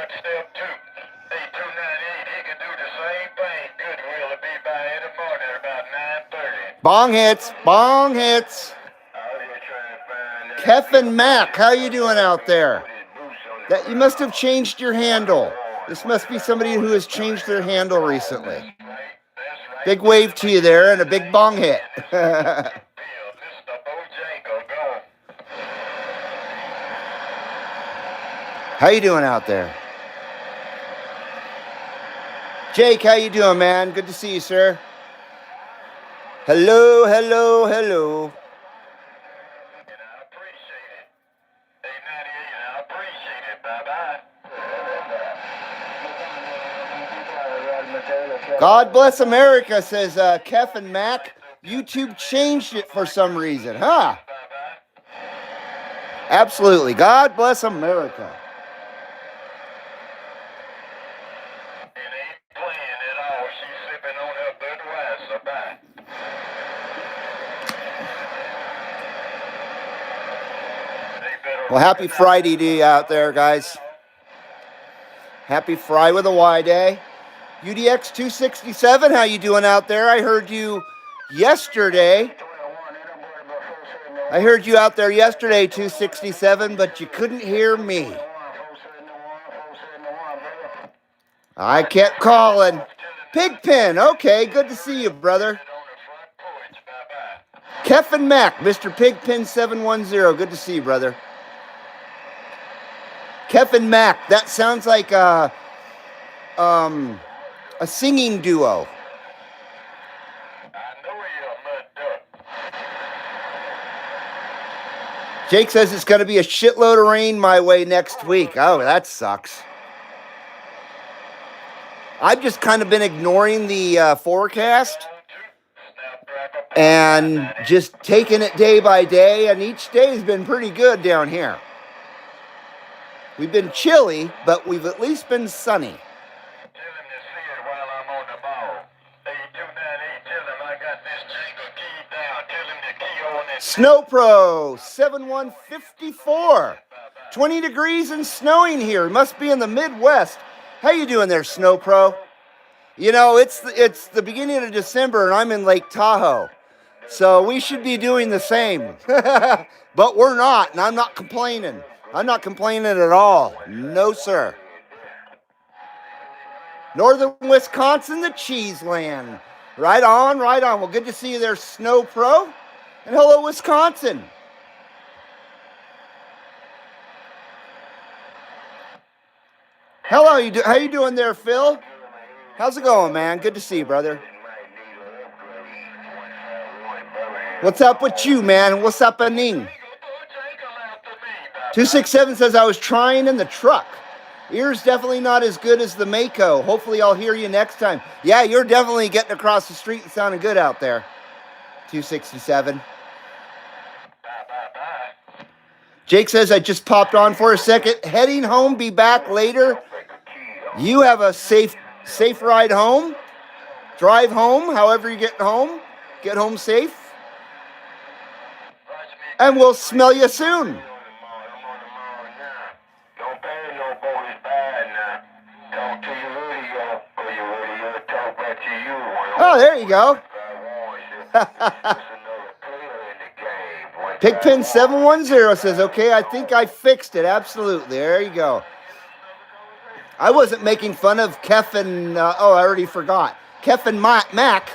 step 2. Hey, 298, he can do the same thing. Good will to be by in the morning at about 9:30. Bong hits. Bong hits. Keffin Mac, how you doing out there? That you must have changed your handle. This must be somebody who has changed their handle recently. Big wave to you there and a big bong hit. How you doing out there? Jake, how you doing, man? Good to see you, sir. Hello, hello, hello. God bless America, says Keffin Mac. YouTube changed it for some reason, huh? Absolutely. God bless America. Well, happy Friday to you out there, guys. Happy Fry with a Y day. UDX 267, how you doing out there? I heard you yesterday. I heard you out there yesterday, 267, but you couldn't hear me. I kept calling. Pigpen, okay, good to see you, brother. Keffin Mac, Mr. Pigpen 710, good to see you, brother. Keffin Mac, that sounds like a singing duo. Jake says it's going to be a shitload of rain my way next week. Oh, that sucks. I've just kind of been ignoring the forecast and just taking it day by day, and each day has been pretty good down here. We've been chilly, but we've at least been sunny. Snow Pro 7154. 20 degrees and snowing here. Must be in the Midwest. How you doing there, Snow Pro? You know, it's the beginning of December and I'm in Lake Tahoe. So we should be doing the same. But we're not, and I'm not complaining. I'm not complaining at all. No, sir. Northern Wisconsin, the cheese land. Right on, right on. Well, good to see you there, Snow Pro. And hello, Wisconsin. Hello, how you doing there, Phil? How's it going, man? Good to see you, brother. What's up with you, man? What's happening? 267 says, I was trying in the truck. Ear's definitely not as good as the Mako. Hopefully I'll hear you next time. Yeah, you're definitely getting across the street and sounding good out there. 267. Jake says, I just popped on for a second. Heading home, be back later. You have a safe ride home. Drive home, however you get home. Get home safe. And we'll smell you soon. Oh, there you go. Pigpen 710 says, okay, I think I fixed it. Absolutely. There you go. I wasn't making fun of Keffin. I already forgot. Keffin Mac.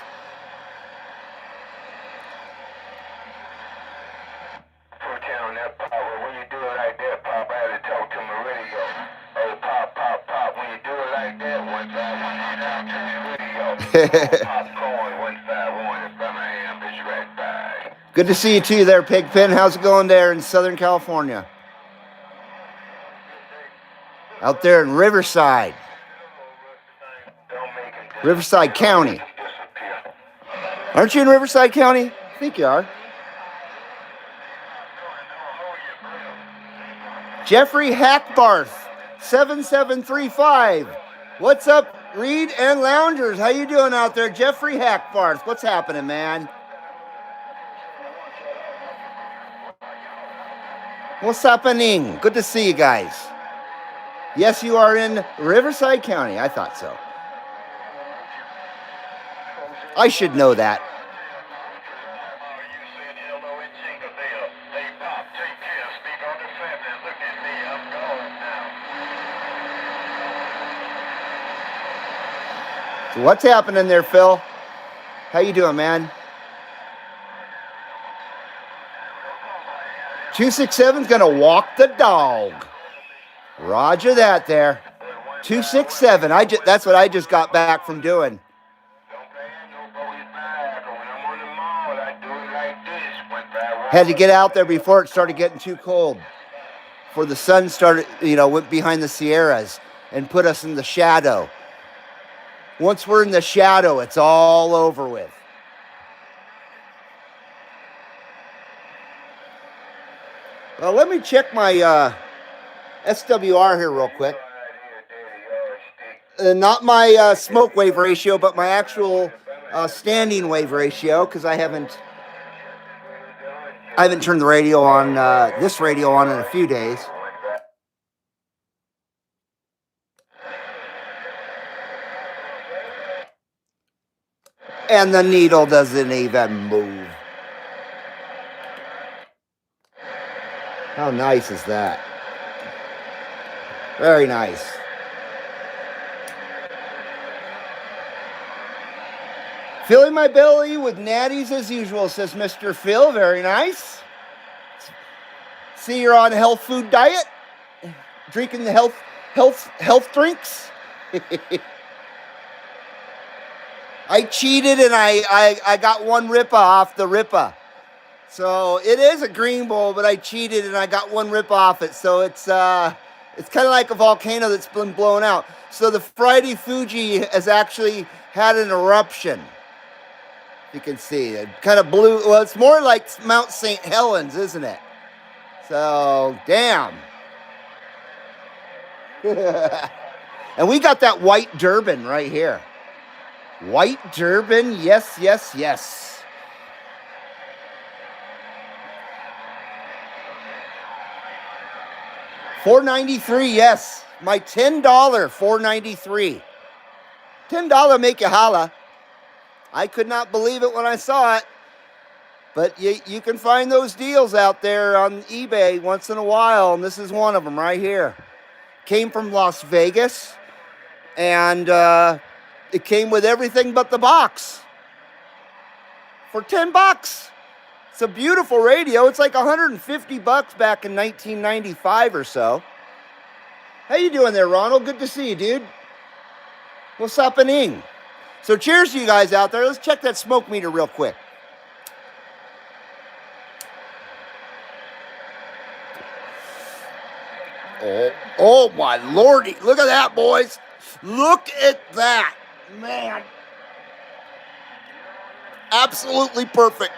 Good to see you too there, Pigpen. How's it going there in Southern California? Out there in Riverside County. Aren't you in Riverside County? I think you are. Jeffrey Hackbarth, 7735. What's up, Reed and Loungers? How you doing out there? Jeffrey Hackbarth, what's happening, man? What's happening? Good to see you guys. Yes, you are in Riverside County. I thought so. I should know that. So what's happening there, Phil? How you doing, man? 267's gonna walk the dog. Roger that there. 267. That's what I just got back from doing. Had to get out there before it started getting too cold. Before the sun started, went behind the Sierras and put us in the shadow. Once we're in the shadow, it's all over with. Well, let me check my SWR here real quick. Not my smoke wave ratio, but my actual standing wave ratio, because I haven't turned the radio on, this radio on in a few days. And the needle doesn't even move. How nice is that? Very nice. Filling my belly with natties as usual, says Mr. Phil. Very nice. See, you're on a health food diet? Drinking the health drinks? I cheated and I got one Ripa off the Ripa. So it is a green bowl, but I cheated and I got one Ripa off it. So it's kind of like a volcano that's been blown out. So the Friday Fuji has actually had an eruption. You can see it kind of blew. Well, it's more like Mount St. Helens, isn't it? So, damn. And we got that white Durban right here. White Durban, yes, yes, yes. $4.93, yes. My $10 $4.93. $10 make you holla. I could not believe it when I saw it. But you can find those deals out there on eBay once in a while, and this is one of them right here. Came from Las Vegas, and it came with everything but the box for $10. It's a beautiful radio. It's like $150 back in 1995 or so. How you doing there, Ronald? Good to see you, dude. What's happening? So cheers to you guys out there. Let's check that smoke meter real quick. Oh my lordy. Look at that, boys. Look at that. Man. Absolutely perfect.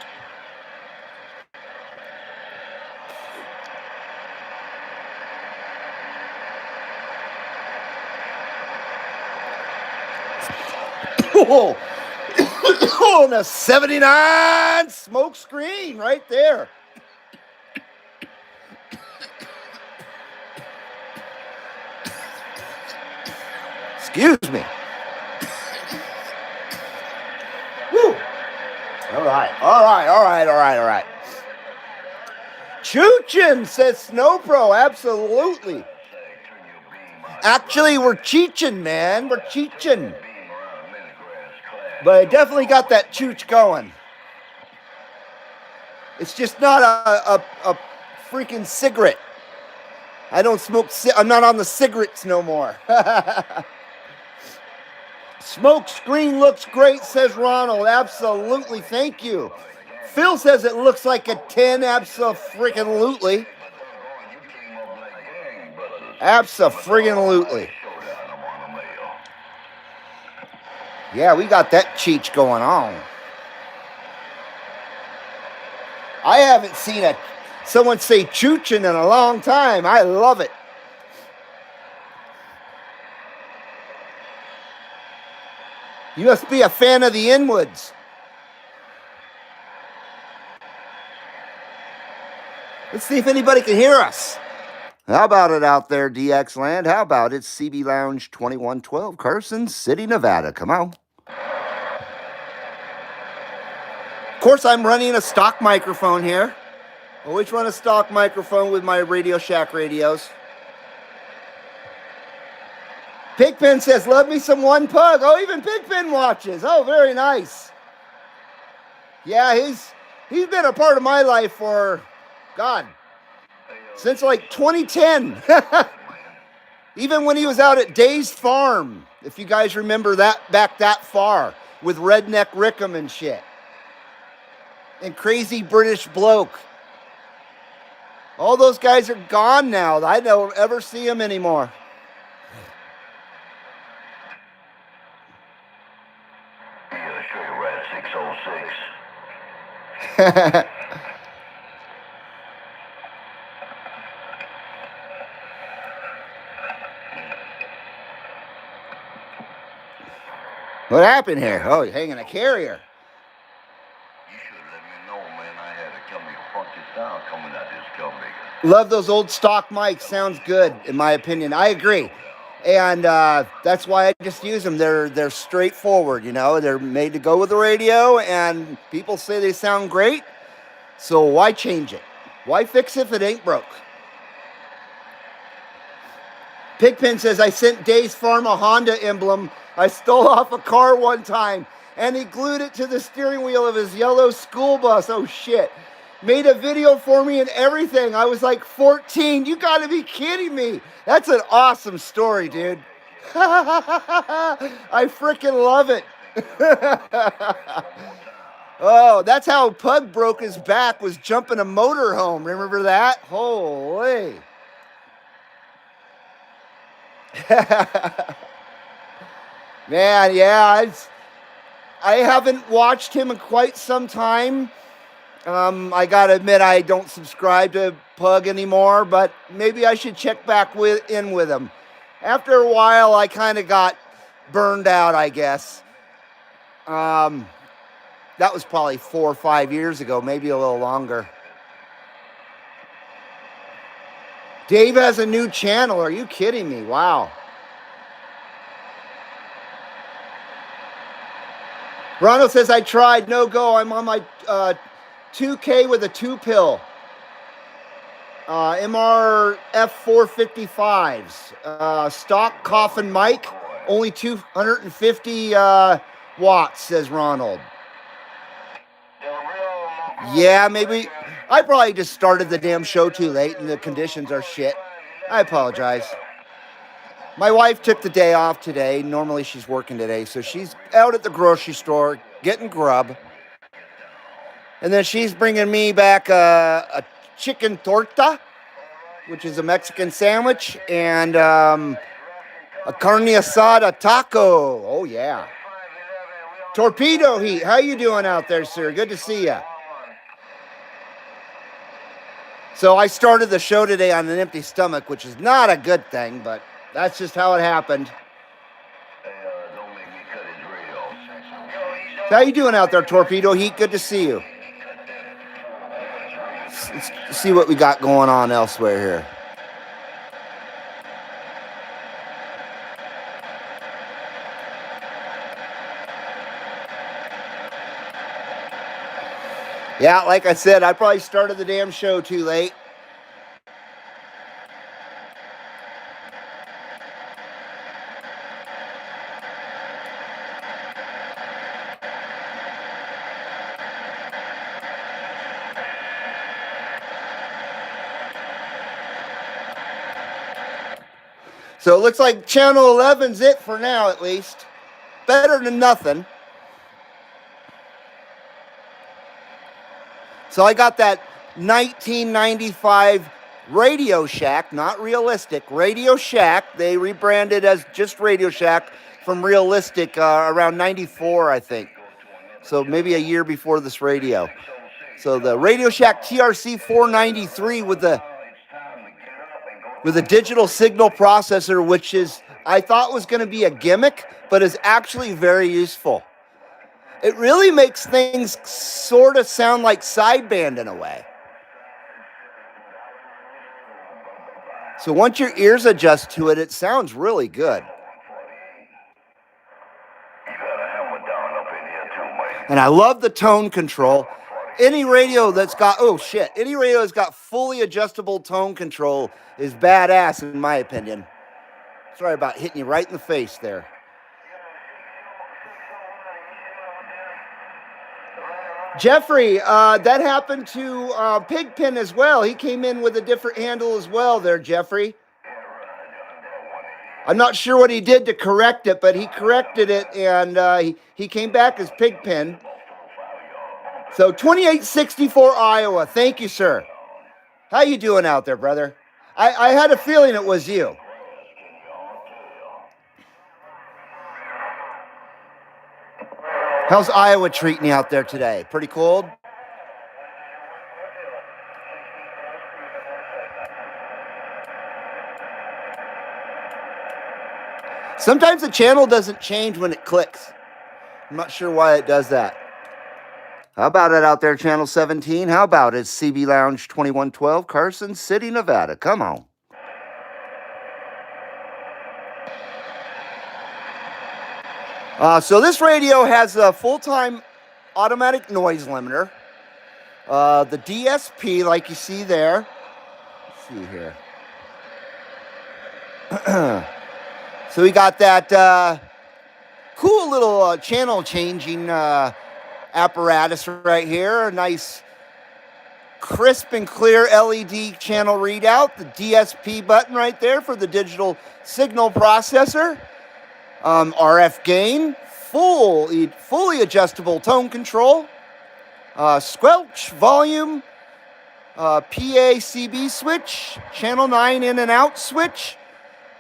Oh, and a 79 smoke screen right there. Excuse me. Woo. All right. Choochin, says Snow Pro. Absolutely. Actually, we're cheeching, man. We're cheeching. But I definitely got that chooch going. It's just not a freaking cigarette. I don't smoke. I'm not on the cigarettes no more. Smoke screen looks great, says Ronald. Absolutely. Thank you. Phil says it looks like a 10. Abso-freaking-lutely. Abso-freaking-lutely. Yeah, we got that cheech going on. I haven't seen someone say choochin in a long time. I love it. You must be a fan of the Inwoods. Let's see if anybody can hear us. How about it out there, DX Land? How about it, CB Lounge 2112, Carson City, Nevada? Come on. Of course, I'm running a stock microphone here. Always run a stock microphone with my Radio Shack radios. Pigpen says, love me some One Pug. Oh, even Pigpen watches. Oh, very nice. Yeah, he's been a part of my life for, God, since like 2010. Even when he was out at Day's Farm, if you guys remember that, back that far, with Redneck Rickham and shit. And Crazy British Bloke. All those guys are gone now. I don't ever see them anymore. Yeah, sure you're right, 606. What happened here? Oh, you're hanging a carrier. You should let me know, man. I had to come here front this down coming out this company. Love those old stock mics. Sounds good, in my opinion. I agree. And that's why I just use them. They're straightforward, you know. They're made to go with the radio, and people say they sound great. So why change it? Why fix it if it ain't broke? Pigpen says, I sent Day's Farm a Honda emblem I stole off a car one time, and he glued it to the steering wheel of his yellow school bus. Oh, shit. Made a video for me and everything. I was like 14. You got to be kidding me. That's an awesome story, dude. I freaking love it. Oh, that's how Pug broke his back, was jumping a motorhome. Remember that? Holy. Man, yeah, I haven't watched him in quite some time. I gotta admit, I don't subscribe to Pug anymore, but maybe I should check back in with him. After a while, I kind of got burned out, I guess. That was probably 4 or 5 years ago, maybe a little longer. Dave has a new channel. Are you kidding me? Wow. Ronald says, I tried. No go. I'm on my 2K with a 2-pill. MRF 455s. Stock coffin mic. Only 250 watts, says Ronald. Yeah, maybe. I probably just started the damn show too late and the conditions are shit. I apologize. My wife took the day off today. Normally she's working today, so she's out at the grocery store getting grub. And then she's bringing me back a chicken torta, which is a Mexican sandwich, and a carne asada taco. Oh, yeah. Torpedo Heat, how you doing out there, sir? Good to see you. So I started the show today on an empty stomach, which is not a good thing, but that's just how it happened. Don't make me cut his radio. How you doing out there, Torpedo Heat? Good to see you. Let's see what we got going on elsewhere here. Yeah, like I said, I probably started the damn show too late. So it looks like channel 11's it for now, at least. Better than nothing. So I got that 1995 Radio Shack, not Realistic, Radio Shack. They rebranded as just Radio Shack from Realistic around 94, I think. So maybe a year before this radio. So the Radio Shack TRC 493 with the digital signal processor, which is, I thought was going to be a gimmick, but is actually very useful. It really makes things sort of sound like sideband in a way. So once your ears adjust to it, it sounds really good. And I love the tone control. Any radio that's got, any radio that's got fully adjustable tone control is badass in my opinion. Sorry about hitting you right in the face there. Jeffrey, that happened to Pigpen as well. He came in with a different handle as well there, Jeffrey. I'm not sure what he did to correct it, but he corrected it, and he came back as Pigpen. So 2864 Iowa. Thank you, sir. How you doing out there, brother? I had a feeling it was you. How's Iowa treating you out there today? Pretty cold? Sometimes the channel doesn't change when it clicks. I'm not sure why it does that. How about it out there, Channel 17? How about it, CB Lounge 2112, Carson City, Nevada? Come on. So this radio has a full-time automatic noise limiter. The DSP, like you see there. Let's see here. So we got that cool little channel changing apparatus right here. A nice crisp and clear LED channel readout. The DSP button right there for the digital signal processor. RF gain, fully adjustable tone control, squelch volume, PA-CB switch, channel 9 in and out switch,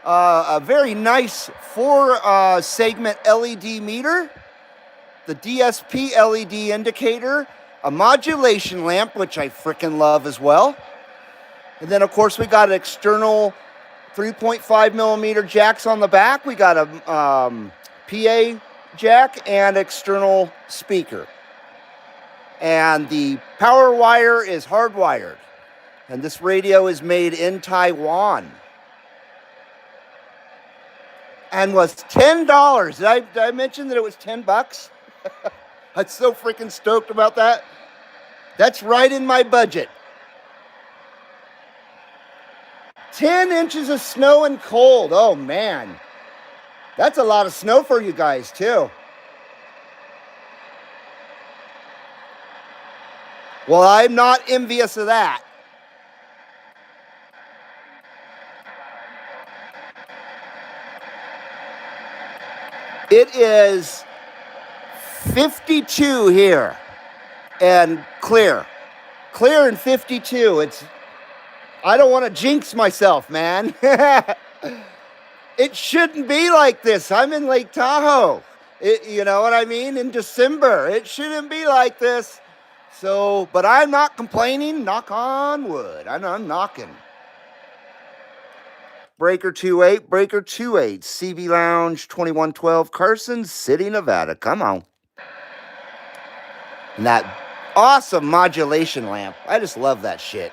a very nice 4-segment LED meter, the DSP LED indicator, a modulation lamp, which I frickin' love as well. And then, of course, we got an external 3.5 millimeter jacks on the back. We got a PA jack and external speaker. And the power wire is hardwired. And this radio is made in Taiwan. And was $10. Did I mention that it was $10? I'm so freaking stoked about that. That's right in my budget. 10 inches of snow and cold. Oh, man. That's a lot of snow for you guys, too. Well, I'm not envious of that. It is 52 here and clear. Clear and 52. I don't want to jinx myself, man. It shouldn't be like this. I'm in Lake Tahoe. You know what I mean? In December. It shouldn't be like this. So, but I'm not complaining. Knock on wood. I'm knocking. Breaker 28, CB Lounge 2112, Carson City, Nevada. Come on. And that awesome modulation lamp. I just love that shit.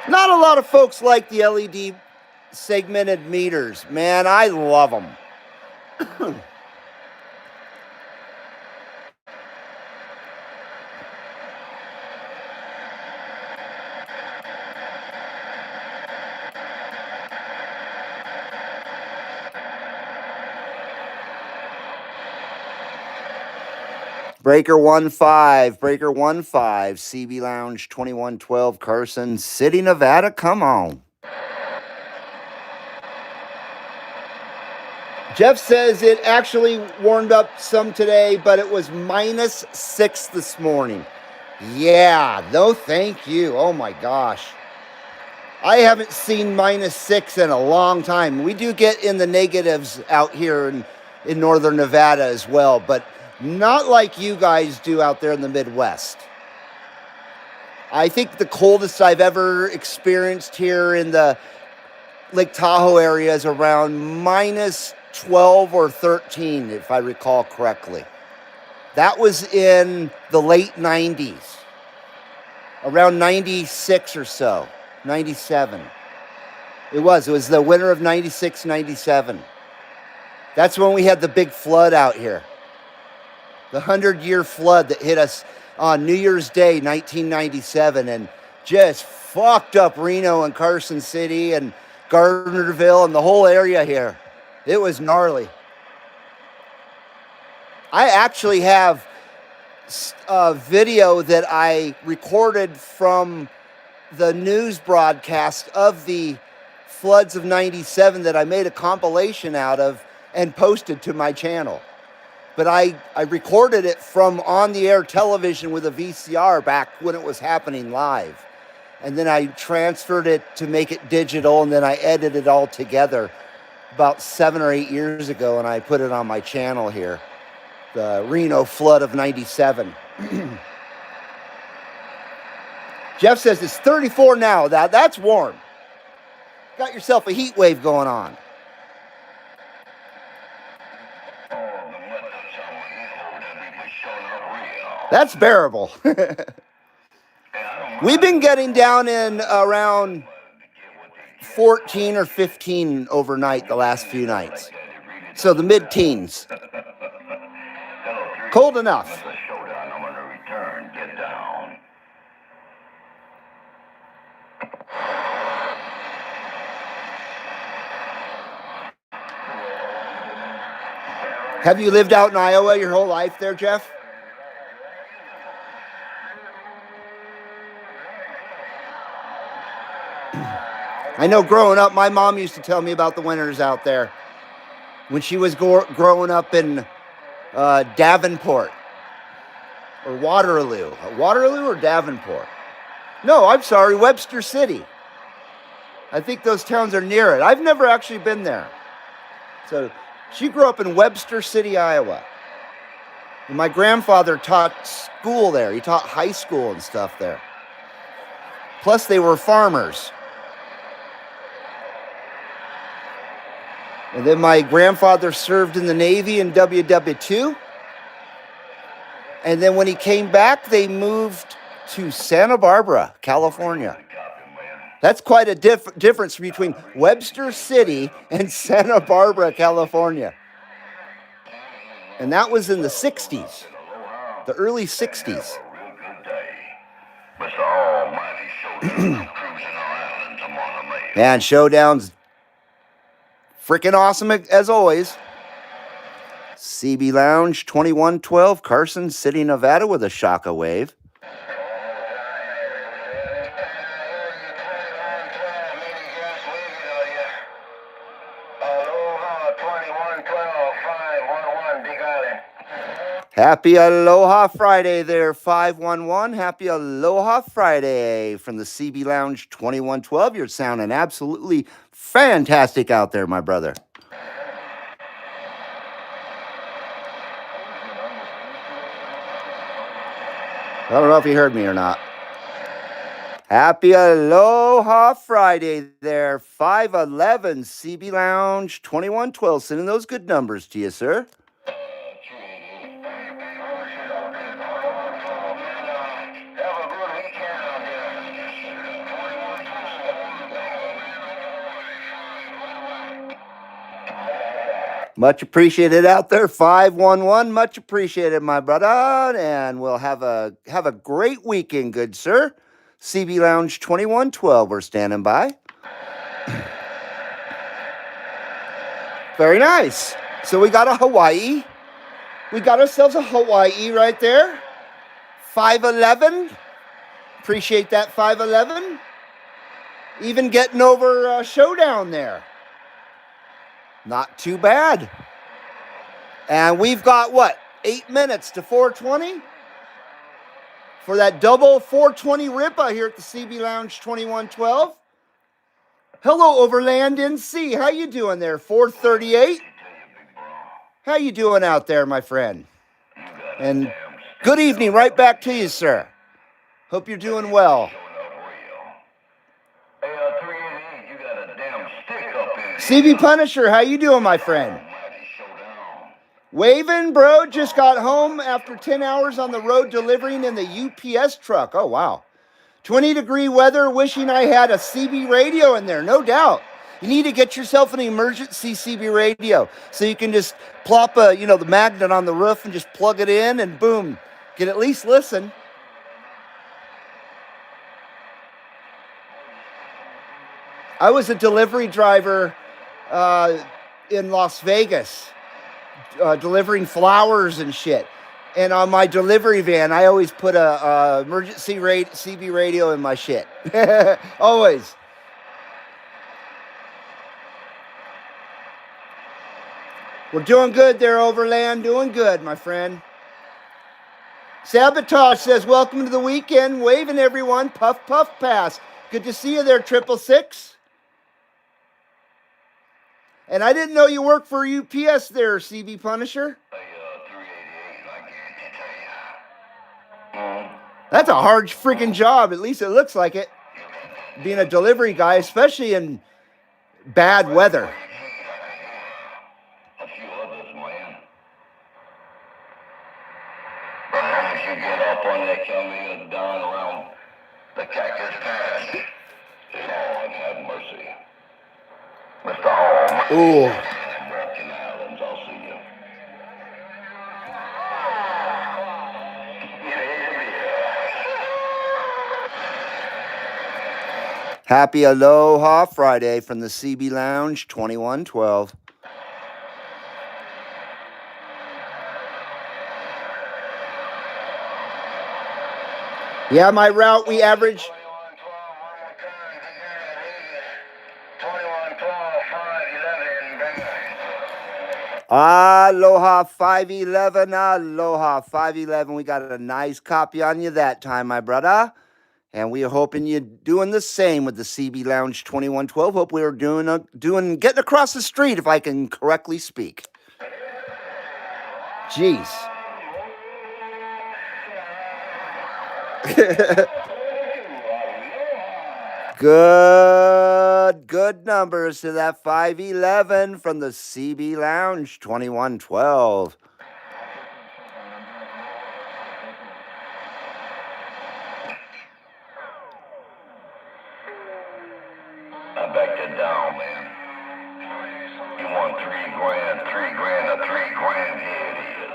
Not a lot of folks like the LED segmented meters. Man, I love them. Breaker 15, CB Lounge 2112, Carson City, Nevada. Come on. Jeff says it actually warmed up some today, but it was -6 this morning. Yeah, no thank you. Oh my gosh. I haven't seen -6 in a long time. We do get in the negatives out here in northern Nevada as well, but not like you guys do out there in the Midwest. I think the coldest I've ever experienced here in the Lake Tahoe area is around -12 or 13, if I recall correctly. That was in the late 90s. around 96 or so, 97. It was the winter of 96, 97. That's when we had the big flood out here. The 100-year flood that hit us on New Year's Day, 1997, and just fucked up Reno and Carson City and Gardnerville and the whole area here. It was gnarly. I actually have a video that I recorded from the news broadcast of the floods of 97 that I made a compilation out of and posted to my channel. But I recorded it from on-the-air television with a VCR back when it was happening live. And then I transferred it to make it digital, and then I edited it all together about 7 or 8 years ago, and I put it on my channel here. The Reno flood of 97. Jeff says it's 34 now. That's warm. Got yourself a heat wave going on. That's bearable. We've been getting down in around 14 or 15 overnight the last few nights. So the mid-teens. Cold enough. Have you lived out in Iowa your whole life there, Jeff? I know growing up, my mom used to tell me about the winters out there when she was growing up in Davenport or Waterloo. Waterloo or Davenport? No, I'm sorry, Webster City. I think those towns are near it. I've never actually been there. So she grew up in Webster City, Iowa. And my grandfather taught school there. He taught high school and stuff there. Plus, they were farmers. And then my grandfather served in the Navy in WW2. And then when he came back, they moved to Santa Barbara, California. That's quite a difference between Webster City and Santa Barbara, California. And that was in the 60s, the early 60s. Man, Showdown's freaking awesome as always. CB Lounge 2112, Carson City, Nevada with a shocka wave. Aloha 2112 511, Big Island. Happy Aloha Friday there, 511. Happy Aloha Friday from the CB Lounge 2112. You're sounding absolutely fantastic out there, my brother. I don't know if you heard me or not. Happy Aloha Friday there, 511 CB Lounge 2112. Sending those good numbers to you, sir. Much appreciated out there, 511. Much appreciated, my brother. And we'll have a great weekend, good sir. CB Lounge 2112, we're standing by. Very nice. So we got a Hawaii. We got ourselves a Hawaii right there. 511. Appreciate that, 511. Even getting over Showdown there. Not too bad. And we've got, what, 8 minutes to 420? For that double 420 Ripa here at the CB Lounge 2112. Hello, Overland NC. How you doing there, 438? How you doing out there, my friend? And good evening right back to you, sir. Hope you're doing well. CB Punisher, how you doing, my friend? Waving, bro. Just got home after 10 hours on the road delivering in the UPS truck. Oh, wow. 20-degree weather, wishing I had a CB radio in there, no doubt. You need to get yourself an emergency CB radio so you can just plop the magnet on the roof and just plug it in and boom, can at least listen. I was a delivery driver in Las Vegas, delivering flowers and shit. And on my delivery van, I always put a emergency CB radio in my shit. Always. We're doing good there, Overland. Doing good, my friend. Sabotage says, welcome to the weekend. Waving everyone. Puff, puff, pass. Good to see you there, 666. And I didn't know you worked for UPS there, CB Punisher. 388, I can't tell you. That's a hard freaking job. At least it looks like it. Being a delivery guy, especially in bad weather. A few others, man. But once you get up on that kilometer down around the Cactus Pass, Lord have mercy. Mr. Hall. Ooh. Walking Islands, I'll see you. Happy Aloha Friday from the CB Lounge 2112. Yeah, my route, we average 2112, 511. Aloha 511, Aloha 511. We got a nice copy on you that time, my brother. And we are hoping you're doing the same with the CB Lounge 2112. Hope we are getting across the street, if I can correctly speak. Jeez. Good numbers to that 511 from the CB Lounge 2112. I backed it down, man. You won $3 grand, $3 grand, or $3 grand. Here it is.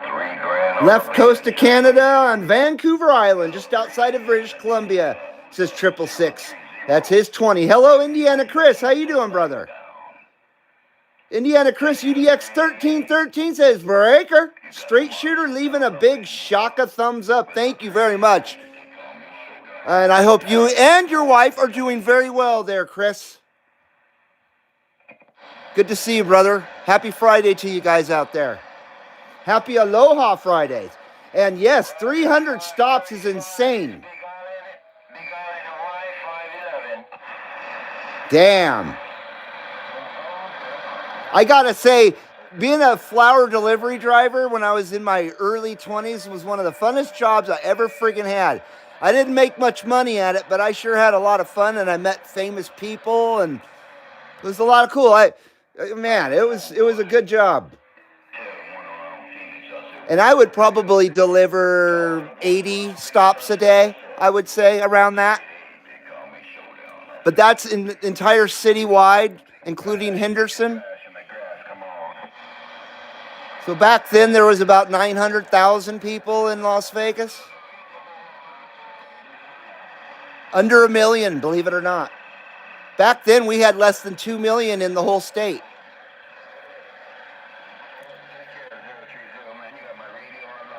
$3 grand. Left coast of Canada on Vancouver Island, just outside of British Columbia, says 666. That's his 20. Hello, Indiana Chris. How you doing, brother? Indiana Chris, UDX 1313 says, breaker. Straight shooter leaving a big shaka thumbs up. Thank you very much. And I hope you and your wife are doing very well there, Chris. Good to see you, brother. Happy Friday to you guys out there. Happy Aloha Fridays. And yes, 300 stops is insane. Damn. I gotta say, being a flower delivery driver when I was in my early 20s was one of the funnest jobs I ever friggin' had. I didn't make much money at it, but I sure had a lot of fun, and I met famous people, and it was a lot of cool. It was a good job. And I would probably deliver 80 stops a day, I would say, around that. But that's in entire citywide, including Henderson. So back then, there was about 900,000 people in Las Vegas. Under 1 million, believe it or not. Back then, we had less than 2 million in the whole state.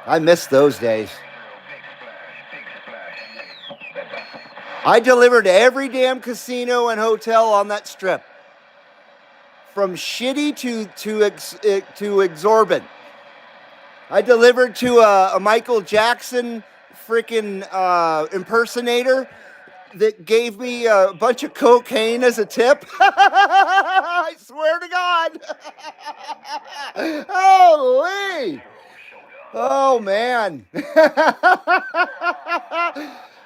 I miss those days. I delivered to every damn casino and hotel on that strip. From shitty to exorbitant. I delivered to a Michael Jackson freaking impersonator that gave me a bunch of cocaine as a tip. I swear to God. Holy. Oh, man.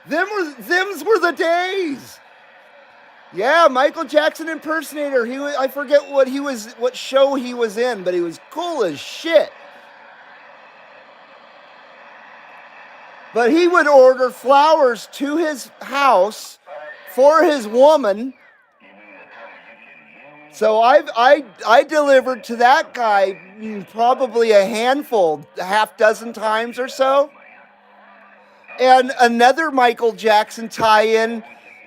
Them's were the days. Yeah, Michael Jackson impersonator. I forget what show he was in, but he was cool as shit. But he would order flowers to his house for his woman. So I delivered to that guy probably a handful, a half dozen times or so. And another Michael Jackson tie-in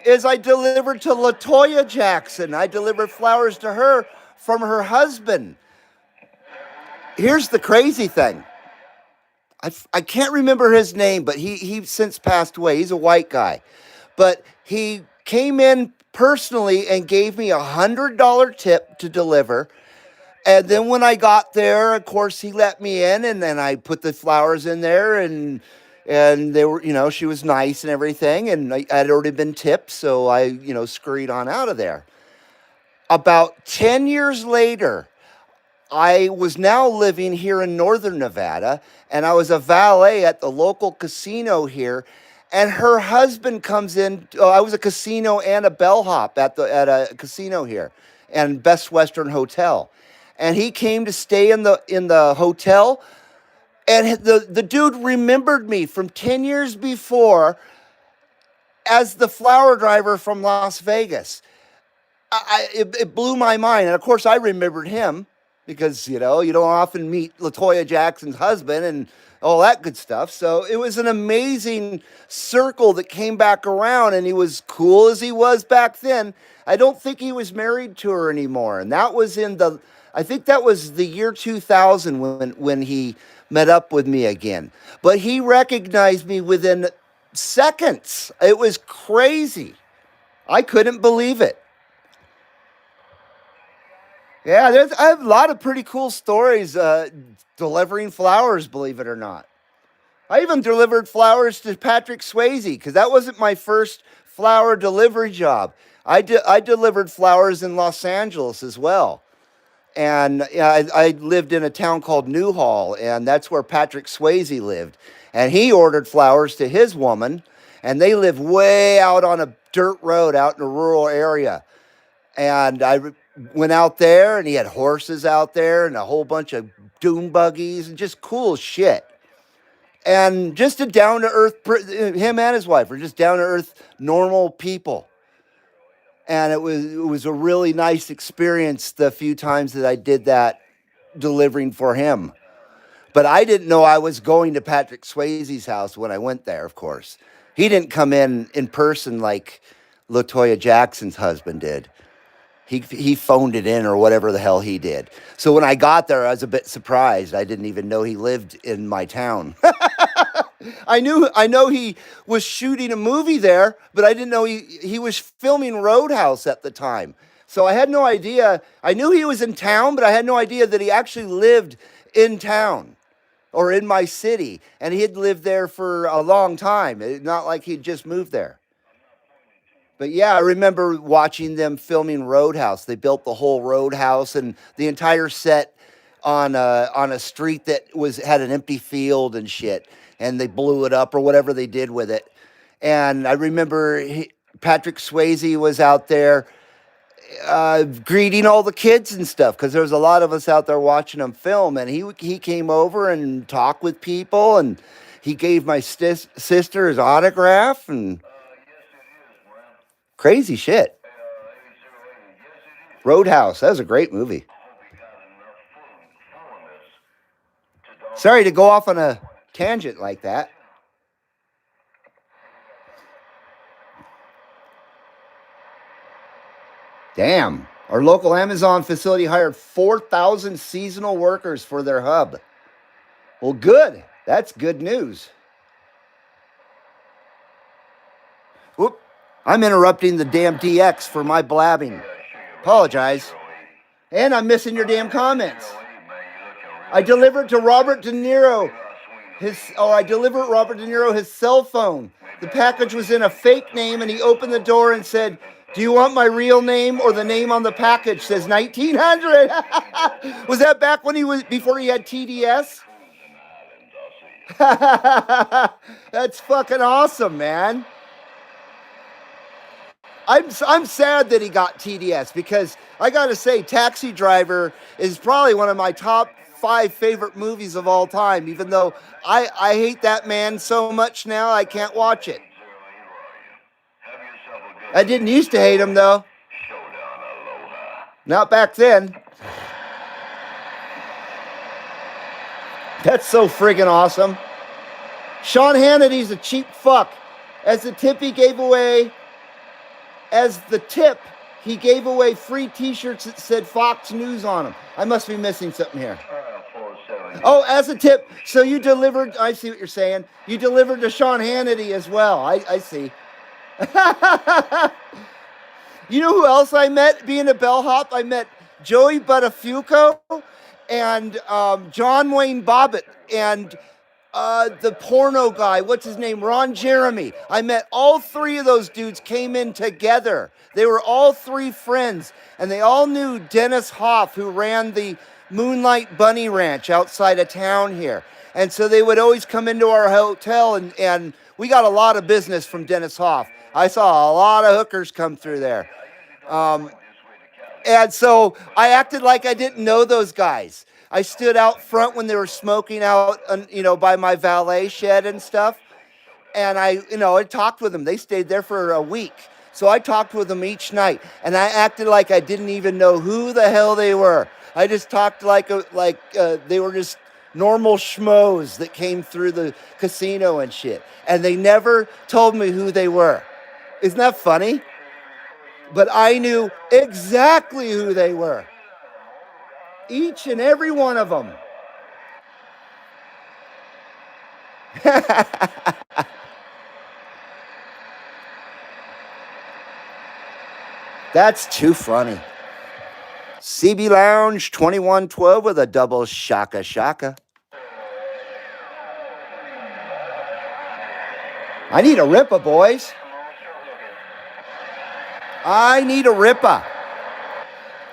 is I delivered to LaToya Jackson. I delivered flowers to her from her husband. Here's the crazy thing. I can't remember his name, but he since passed away. He's a white guy. But he came in personally and gave me $100 tip to deliver. And then when I got there, of course, he let me in, and then I put the flowers in there, and they were, she was nice and everything, and I had already been tipped, so I, scurried on out of there. About 10 years later, I was now living here in northern Nevada, and I was a valet at the local casino here, and her husband comes in. I was a casino and a bellhop at a casino here, and Best Western Hotel, and he came to stay in the hotel, and the dude remembered me from 10 years before as the flower driver from Las Vegas. It blew my mind, and of course I remembered him. Because, you don't often meet LaToya Jackson's husband and all that good stuff. So it was an amazing circle that came back around, and he was cool as he was back then. I don't think he was married to her anymore. And that was I think that was the year 2000 when he met up with me again. But he recognized me within seconds. It was crazy. I couldn't believe it. Yeah, I have a lot of pretty cool stories delivering flowers, believe it or not. I even delivered flowers to Patrick Swayze because that wasn't my first flower delivery job. I delivered flowers in Los Angeles as well. And I lived in a town called Newhall, and that's where Patrick Swayze lived. And he ordered flowers to his woman, and they lived way out on a dirt road out in a rural area. And I went out there, and he had horses out there and a whole bunch of dune buggies and just cool shit. And just a down-to-earth, him and his wife were just down-to-earth, normal people. And it was a really nice experience the few times that I did that delivering for him. But I didn't know I was going to Patrick Swayze's house when I went there, of course. He didn't come in person like LaToya Jackson's husband did. He phoned it in or whatever the hell he did. So when I got there, I was a bit surprised. I didn't even know he lived in my town. I know he was shooting a movie there, but I didn't know he was filming Roadhouse at the time. So I had no idea. I knew he was in town, but I had no idea that he actually lived in town or in my city. And he had lived there for a long time. It's not like he'd just moved there. But yeah, I remember watching them filming Roadhouse. They built the whole Roadhouse and the entire set on a street that had an empty field and shit. And they blew it up or whatever they did with it. And I remember Patrick Swayze was out there greeting all the kids and stuff because there was a lot of us out there watching them film. And he came over and talked with people, and he gave my sister his autograph and crazy shit. Roadhouse, that was a great movie. Sorry to go off on a tangent like that. Damn. Our local Amazon facility hired 4,000 seasonal workers for their hub. Well, good. That's good news. Whoop. I'm interrupting the damn DX for my blabbing. Apologize. And I'm missing your damn comments. I delivered to Robert De Niro his cell phone. The package was in a fake name, and he opened the door and said, "Do you want my real name or the name on the package says 1900?" Was that back before he had TDS? That's fucking awesome, man. I'm sad that he got TDS because I got to say, Taxi Driver is probably one of my top 5 favorite movies of all time, even though I hate that man so much now I can't watch it. I didn't used to hate him, though. Not back then. That's so friggin' awesome. Sean Hannity's a cheap fuck. As the tip, he gave away free t-shirts that said Fox News on them. I must be missing something here. Oh, as a tip. So you delivered, I see what you're saying. You delivered to Sean Hannity as well. I see. You know who else I met being a bellhop? I met Joey Buttafuoco and John Wayne Bobbitt and the porno guy. What's his name? Ron Jeremy. I met all 3 of those dudes came in together. They were all 3 friends, and they all knew Dennis Hoff, who ran the Moonlight Bunny Ranch outside of town here. And so they would always come into our hotel, and we got a lot of business from Dennis Hoff. I saw a lot of hookers come through there. And so I acted like I didn't know those guys. I stood out front when they were smoking out, by my valet shed and stuff. And I talked with them. They stayed there for a week. So I talked with them each night. And I acted like I didn't even know who the hell they were. I just talked like they were just normal schmoes that came through the casino and shit. And they never told me who they were. Isn't that funny? But I knew exactly who they were. Each and every one of them. That's too funny. CB Lounge 2112 with a double shaka shaka. I need a ripper, boys. I need a ripper.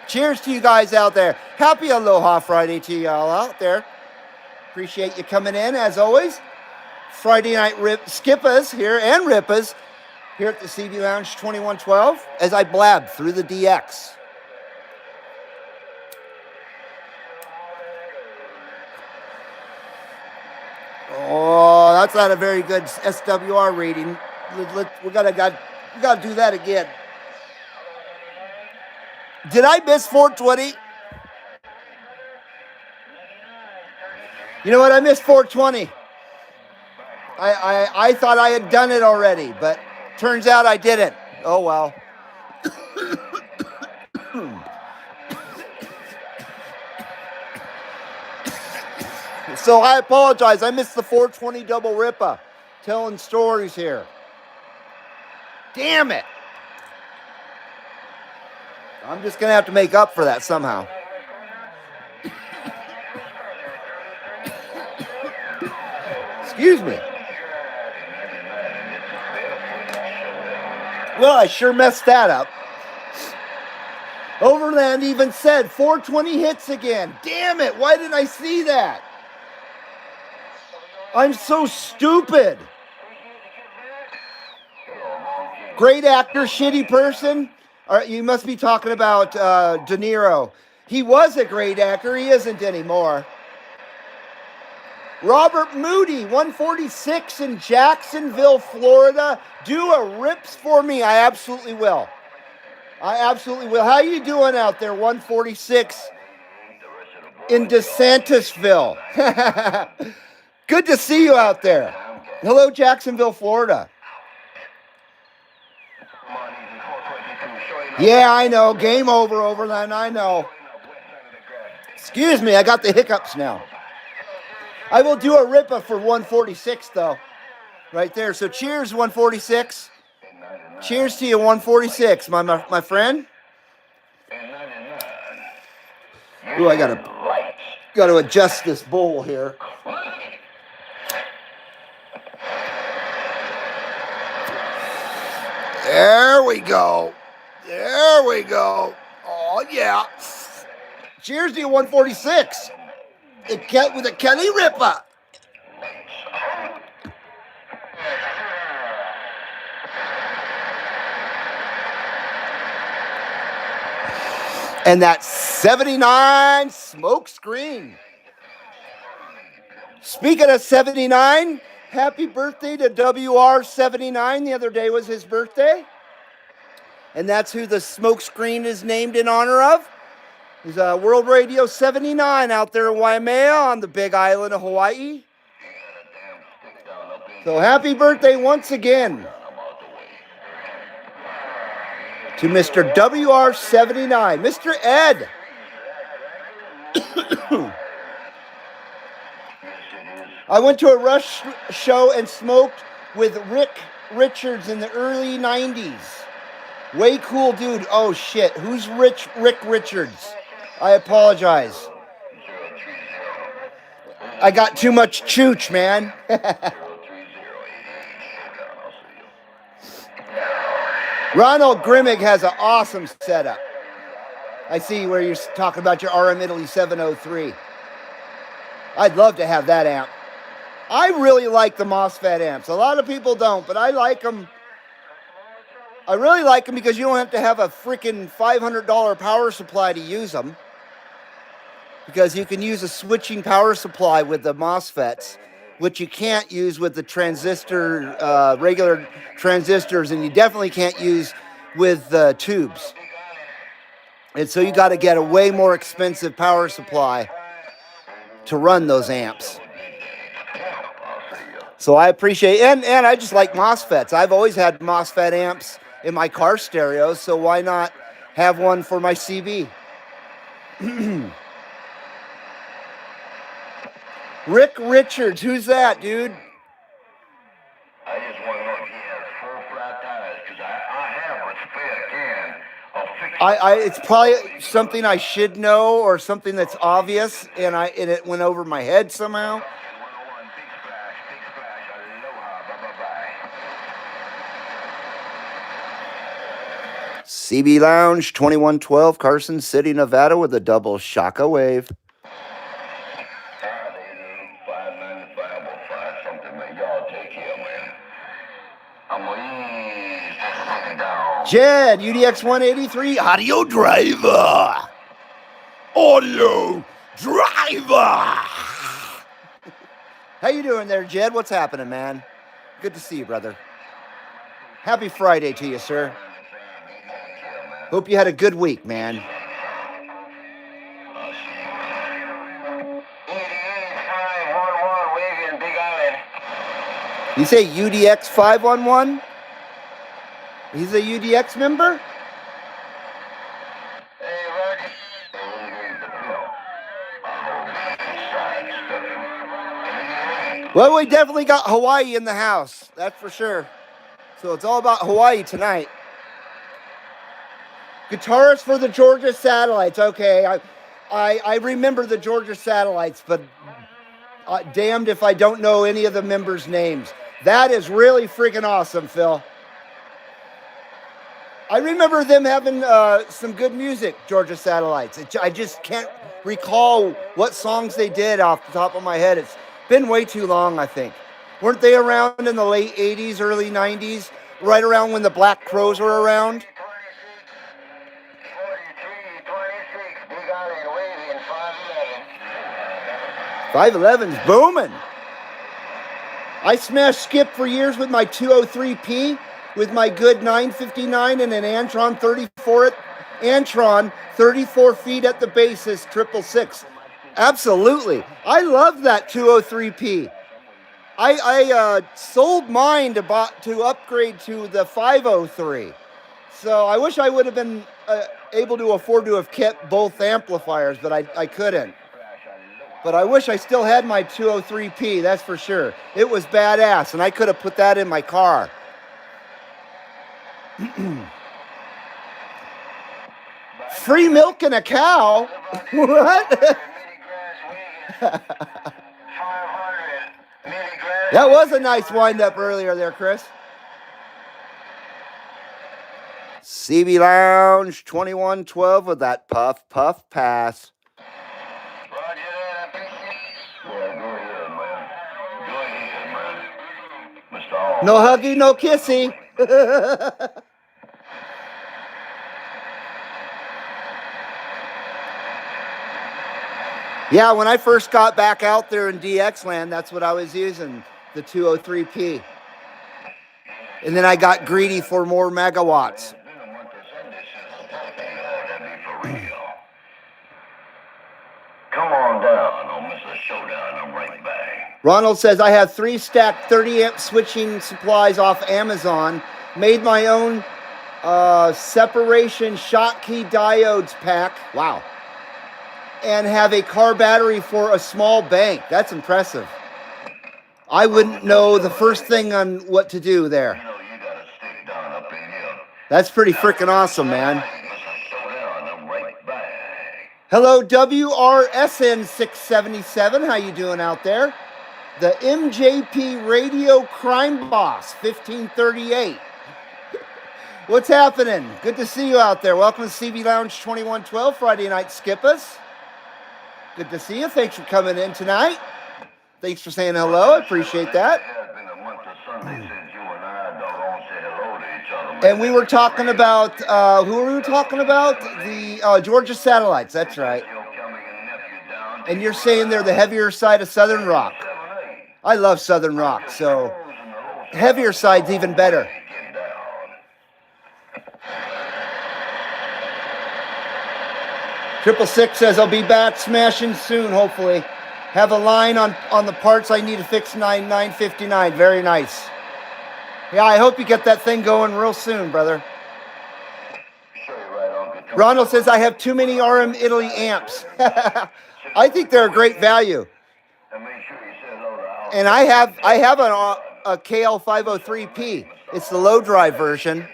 Cheers to you guys out there. Happy Aloha Friday to y'all out there. Appreciate you coming in, as always. Friday night skippas here and rippas here at the CB Lounge 2112 as I blab through the DX. Oh, that's not a very good SWR rating. We gotta do that again. Did I miss 420? You know what? I missed 420. I thought I had done it already, but turns out I didn't. Oh well. So I apologize. I missed the 420 double ripper. Telling stories here. Damn it. I'm just going to have to make up for that somehow. Excuse me. Well, I sure messed that up. Overland even said 420 hits again. Damn it. Why didn't I see that? I'm so stupid. Great actor, shitty person. You must be talking about De Niro. He was a great actor. He isn't anymore. Robert Moody, 146 in Jacksonville, Florida. Do a rips for me. I absolutely will. How you doing out there, 146 in DeSantisville? Good to see you out there. Hello, Jacksonville, Florida. Yeah, I know. Game over, Overland. I know. Excuse me, I got the hiccups now. I will do a ripper for 146, though. Right there. So cheers, 146. Cheers to you, 146, my friend. Ooh, I gotta adjust this bowl here. There we go. Oh, yeah. Cheers to you, 146. With a Kelly Ripper. And that 79 smoke screen. Speaking of 79, happy birthday to WR79. The other day was his birthday. And that's who the smoke screen is named in honor of. He's World Radio 79 out there in Waimea on the big island of Hawaii. So happy birthday once again to Mr. WR79, Mr. Ed. I went to a Rush show and smoked with Rick Richards in the early 90s. Way cool dude. Oh shit, who's Rick Richards? I apologize. I got too much chooch, man. Ronald Grimmick has an awesome setup. I see where you're talking about your RM Italy 703. I'd love to have that amp. I really like the MOSFET amps. A lot of people don't, but I like them. I really like them because you don't have to have a freaking $500 power supply to use them. Because you can use a switching power supply with the MOSFETs, which you can't use with the transistor, regular transistors, and you definitely can't use with the tubes. And so you got to get a way more expensive power supply to run those amps. So I appreciate, and I just like MOSFETs. I've always had MOSFET amps in my car stereos, so why not have one for my CB? Rick Richards, who's that, dude? I just want to know if he has full flat tires, because I have a spare can of fixed. It's probably something I should know or something that's obvious, and it went over my head somehow. Big splash, aloha, bye-bye. CB Lounge, 2112, Carson City, Nevada, with a double Shaka wave. Jed, UDX 183, audio driver. Audio driver. How you doing there, Jed? What's happening, man? Good to see you, brother. Happy Friday to you, sir. Hope you had a good week, man. You say UDX 511? He's a UDX member? Well, we definitely got Hawaii in the house. That's for sure. So it's all about Hawaii tonight. Guitarist for the Georgia Satellites. Okay, I remember the Georgia Satellites, but damned if I don't know any of the members' names. That is really freaking awesome, Phil. I remember them having some good music, Georgia Satellites. I just can't recall what songs they did off the top of my head. It's been way too long, I think. Weren't they around in the late 80s, early 90s, right around when the Black Crowes were around? 511's booming. I smashed Skip for years with my 203P, with my good 959 and an Antron 34 Antron 34 feet at the basis, 666. Absolutely. I love that 203P. I sold mine to upgrade to the 503. So I wish I would have been able to afford to have kept both amplifiers, but I couldn't. But I wish I still had my 203P, that's for sure. It was badass, and I could have put that in my car. Free milk and a cow? What? That was a nice wind-up earlier there, Chris. CB Lounge 2112 with that puff pass. No huggy, no kissy. Yeah, when I first got back out there in DX land, that's what I was using, the 203P. And then I got greedy for more megawatts. Come on down, don't miss a showdown, I'm right back. Ronald says, I have 3 stacked 30 amp switching supplies off Amazon. Made my own separation Schottky diodes pack. Wow. And have a car battery for a small bank. That's impressive. I wouldn't know the first thing on what to do there. You know you gotta stick down up in here. That's pretty freaking awesome, man. Miss a showdown, I'm right back. Hello, WRSN677. How you doing out there? The MJP Radio Crime Boss, 1538. What's happening? Good to see you out there. Welcome to CB Lounge 2112, Friday Night Skippas. Good to see you. Thanks for coming in tonight. Thanks for saying hello. I appreciate that. It has been a month of Sunday since you and I don't say hello to each other, man. And we were talking about, who were we talking about? The Georgia Satellites, that's right. And you're saying they're the heavier side of Southern Rock. I love Southern Rock, so heavier side's even better. 666 says, I'll be back smashing soon, hopefully. Have a line on the parts I need to fix 959. Very nice. Yeah, I hope you get that thing going real soon, brother. Ronald says, I have too many RM Italy amps. I think they're a great value. And I have a KL503P. It's the low drive version.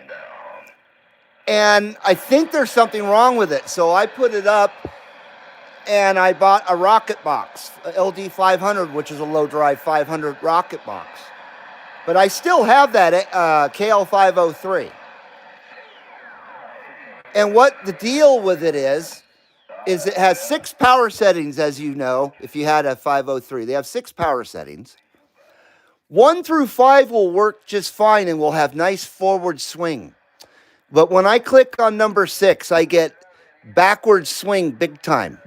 And I think there's something wrong with it. So I put it up and I bought a rocket box, a LD500, which is a low drive 500 rocket box. But I still have that KL503. And what the deal with it is it has 6 power settings, as you know, if you had a 503. They have 6 power settings. 1 through 5 will work just fine and will have nice forward swing. But when I click on number 6, I get backward swing big time.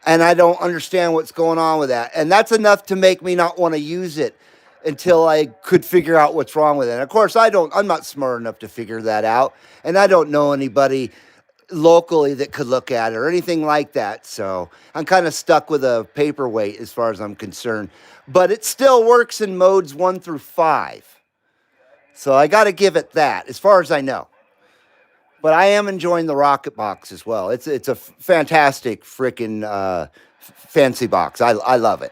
And I don't understand what's going on with that. And that's enough to make me not want to use it until I could figure out what's wrong with it. And of course, I'm not smart enough to figure that out. And I don't know anybody locally that could look at it or anything like that. So I'm kind of stuck with a paperweight as far as I'm concerned. But it still works in modes 1 through 5. So I got to give it that, as far as I know. But I am enjoying the rocket box as well. It's a fantastic freaking fancy box. I love it.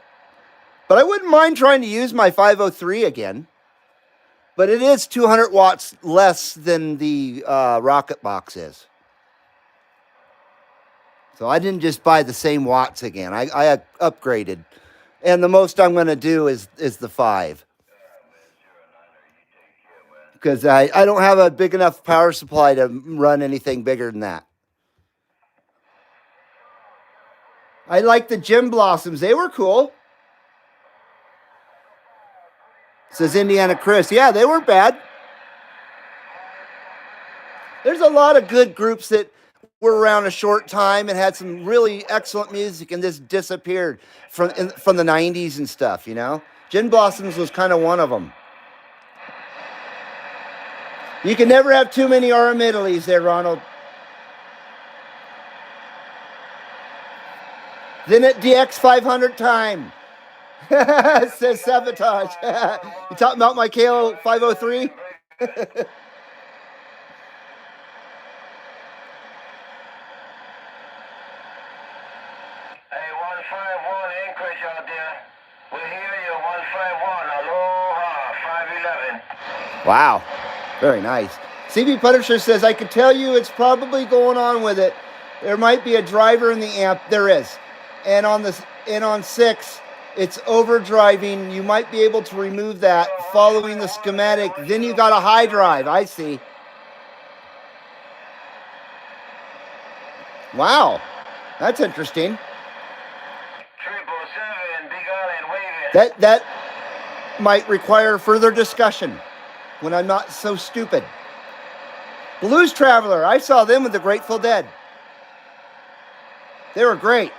But I wouldn't mind trying to use my 503 again. But it is 200 watts less than the rocket box is. So I didn't just buy the same watts again. I upgraded. And the most I'm going to do is the 5. Because I don't have a big enough power supply to run anything bigger than that. I like the Gem Blossoms. They were cool. Says Indiana Chris. Yeah, they weren't bad. There's a lot of good groups that were around a short time and had some really excellent music and just disappeared from the 90s and stuff, you know. Gin Blossoms was kind of one of them. You can never have too many RM Italies there, Ronald. Then at DX 500 time. Says Sabotage. You talking about my KO 503? Hey, 151 Anchorage out there. We hear you, 151. Aloha, 511. Wow. Very nice. CB Punisher says, I could tell you it's probably going on with it. There might be a driver in the amp. There is. And on 6, it's overdriving. You might be able to remove that following the schematic. Then you got a high drive. I see. Wow. That's interesting. 777, Big Island, waving. That might require further discussion when I'm not so stupid. Blues Traveler. I saw them with the Grateful Dead. They were great.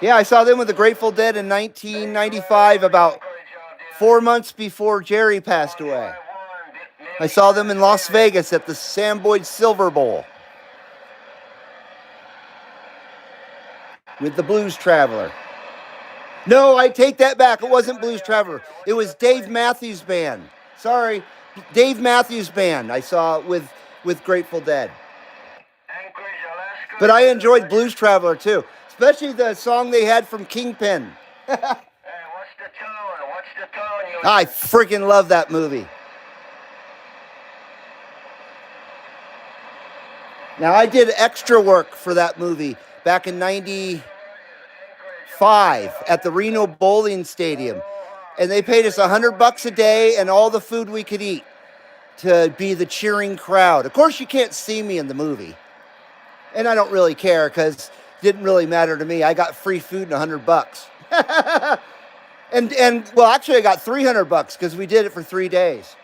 Yeah, I saw them with the Grateful Dead in 1995, about 4 months before Jerry passed away. I saw them in Las Vegas at the Sam Boyd Silver Bowl with the Blues Traveler. No, I take that back. It wasn't Blues Traveler. It was Dave Matthews Band. Sorry, Dave Matthews Band I saw with Grateful Dead. But I enjoyed Blues Traveler too, especially the song they had from Kingpin. I freaking love that movie. Now, I did extra work for that movie back in 95 at the Reno Bowling Stadium. And they paid us $100 a day and all the food we could eat to be the cheering crowd. Of course, you can't see me in the movie. And I don't really care because it didn't really matter to me. I got free food and $100. and well, actually, I got $300 because we did it for 3 days.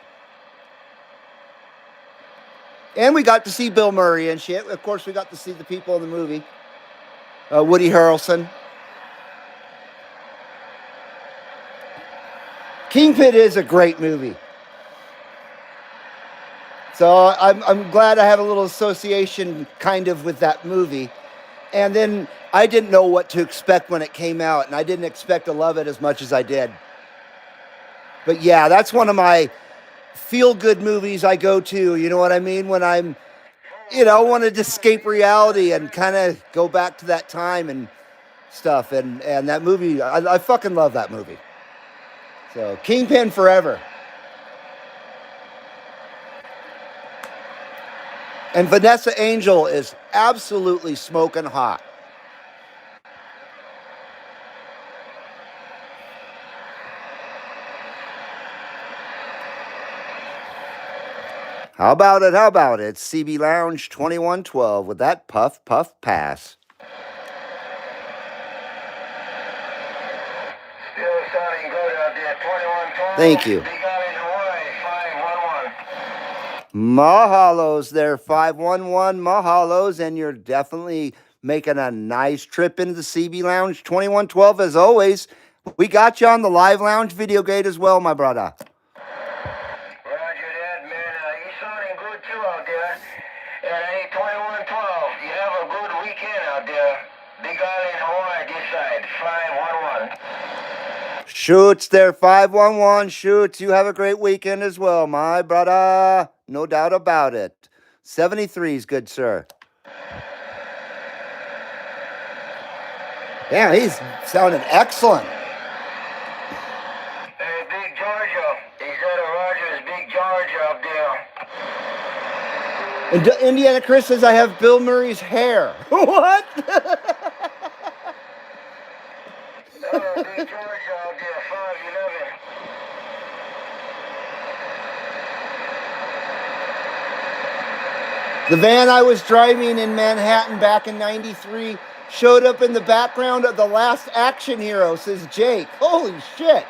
And we got to see Bill Murray and shit. Of course, we got to see the people in the movie. Woody Harrelson. Kingpin is a great movie. So I'm glad I have a little association kind of with that movie. And then I didn't know what to expect when it came out. And I didn't expect to love it as much as I did. But yeah, that's one of my feel-good movies I go to, you know what I mean? When I'm, wanted to escape reality and kind of go back to that time and stuff. And that movie, I fucking love that movie. So, Kingpin forever. And Vanessa Angel is absolutely smoking hot. How about it? How about it? CB Lounge 2112 with that puff, puff, pass. Still sounding good out there. 2112. Thank you. Big out in Hawaii, 511. Mahalos there, 511 mahalos, and you're definitely making a nice trip into the CB Lounge 2112 as always. We got you on the live lounge video gate as well, my brother. Roger that, man. You sounding good too out there. And 2112, you have a good weekend out there. Big out in Hawaii this side, 511. Shoots there, 511. Shoots, you have a great weekend as well, my brother. No doubt about it. 73's good, sir. Yeah, he's sounding excellent. Hey, Big Georgia. He's at a Rogers, Big Georgia up there. And Indiana Chris says I have Bill Murray's hair. What? Oh, Big Georgia out there, 511. The van I was driving in Manhattan back in 93 showed up in the background of The Last Action Hero, says Jake. Holy shit.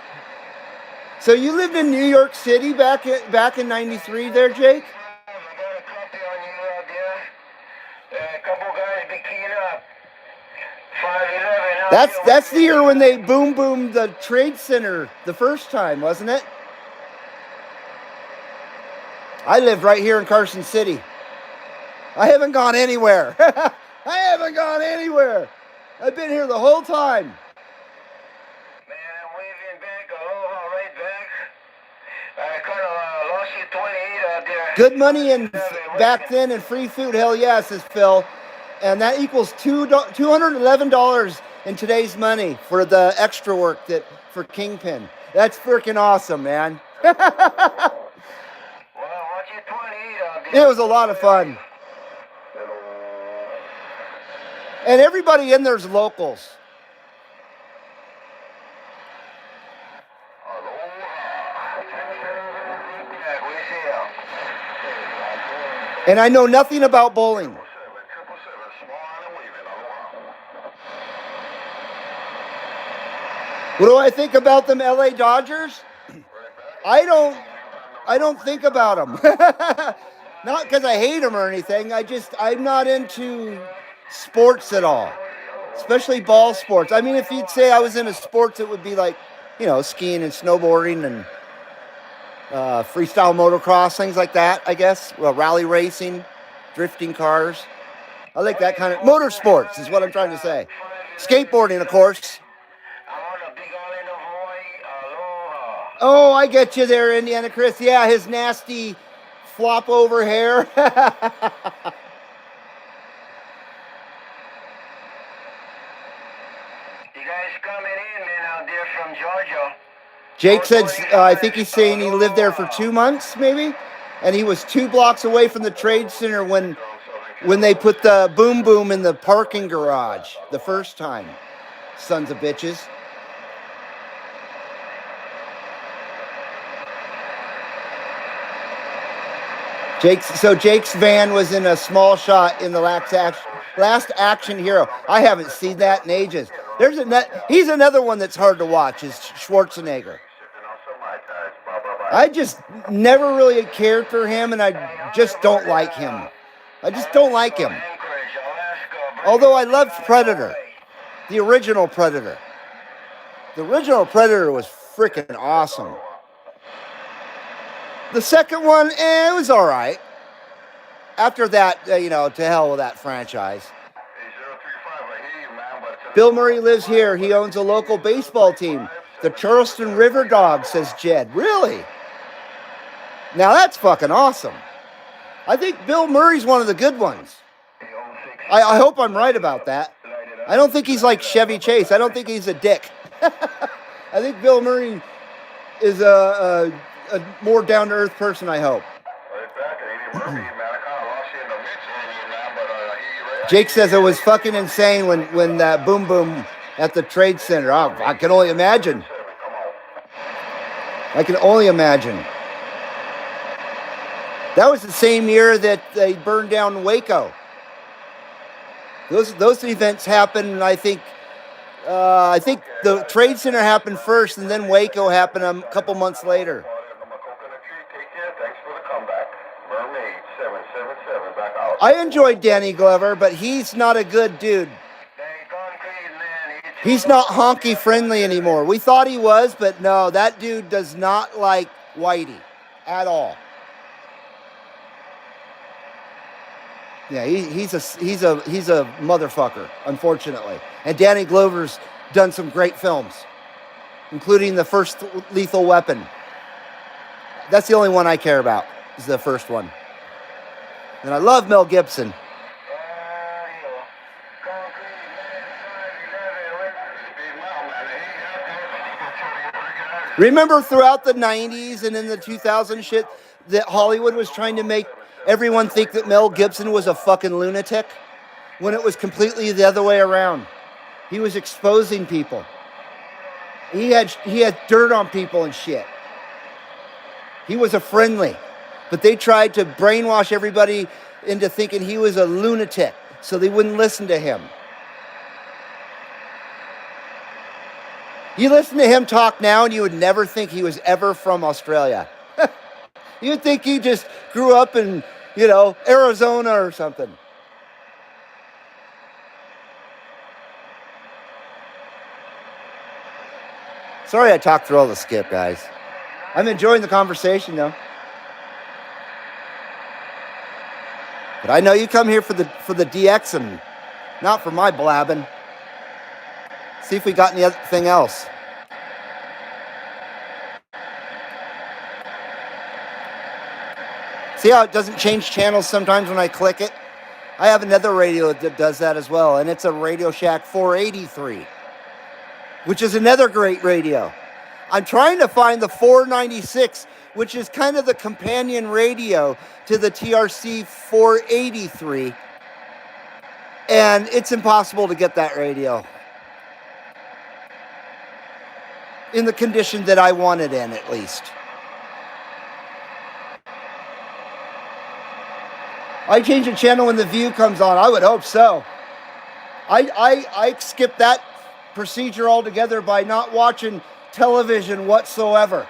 So you lived in New York City back in 93 there, Jake? I got a copy on you out there. A couple guys be keying up. 511 out That's the year when they boomed the Trade Center the first time, wasn't it? I lived right here in Carson City. I haven't gone anywhere. I haven't gone anywhere. I've been here the whole time. Man, I'm waving back, aloha, right back. I kind of lost you 28 out there. Good money and back then and free food. Hell yeah, says Phil. And that equals $211 in today's money for the extra work for Kingpin. That's freaking awesome, man. Well, watch you 28 out there. It was a lot of fun. And everybody in there's locals. And I know nothing about bowling. What do I think about them LA Dodgers? I don't think about them. Not because I hate them or anything. I'm not into sports at all. especially ball sports. I mean, if you'd say I was into sports, it would be like, skiing and snowboarding and freestyle motocross, things like that, I guess. Well, rally racing, drifting cars. I like that kind of motorsports is what I'm trying to say. Skateboarding, of course. Oh, I get you there, Indiana Chris. Yeah, his nasty flop over hair. You guys coming in, man, out there from Georgia. Jake said, I think he's saying he lived there for 2 months, maybe, and he was 2 blocks away from the trade center when they put the boom boom in the parking garage the first time. Sons of bitches. Jake's van was in a small shot in the last Action Hero. I haven't seen that in ages. He's another one that's hard to watch, is Schwarzenegger. I just never really cared for him, and I just don't like him. I just don't like him. Although I loved Predator, the original Predator. The original Predator was freaking awesome. The second one, it was all right. After that, to hell with that franchise. Bill Murray lives here. He owns a local baseball team, the Charleston River Dogs, says Jed. Really? Now that's fucking awesome. I think Bill Murray's one of the good ones. I hope I'm right about that. I don't think he's like Chevy Chase. I don't think he's a dick. I think Bill Murray is a more down-to-earth person, I hope. Jake says it was fucking insane when that boom boom at the Trade Center. Oh, I can only imagine. I can only imagine. That was the same year that they burned down Waco. Those events happened, I think the Trade Center happened first, and then Waco happened a couple months later. I enjoyed Danny Glover, but he's not a good dude. He's not honky friendly anymore. We thought he was, but no, that dude does not like Whitey at all. Yeah, he's a motherfucker, unfortunately. And Danny Glover's done some great films, including the first Lethal Weapon. That's the only one I care about, is the first one. And I love Mel Gibson. Remember throughout the 90s and in the 2000s shit that Hollywood was trying to make everyone think that Mel Gibson was a fucking lunatic? When it was completely the other way around. He was exposing people. He had dirt on people and shit. He was a friendly. But they tried to brainwash everybody into thinking he was a lunatic, so they wouldn't listen to him. You listen to him talk now, and you would never think he was ever from Australia. You'd think he just grew up in, Arizona or something. Sorry I talked through all the skip, guys. I'm enjoying the conversation, though. But I know you come here for the DX and not for my blabbing. See if we got anything else. See how it doesn't change channels sometimes when I click it? I have another radio that does that as well, and it's a Radio Shack 483, which is another great radio. I'm trying to find the 496, which is kind of the companion radio to the TRC 483. And it's impossible to get that radio in the condition that I want it in, at least. I change the channel when the View comes on. I would hope so. I skip that procedure altogether by not watching television whatsoever.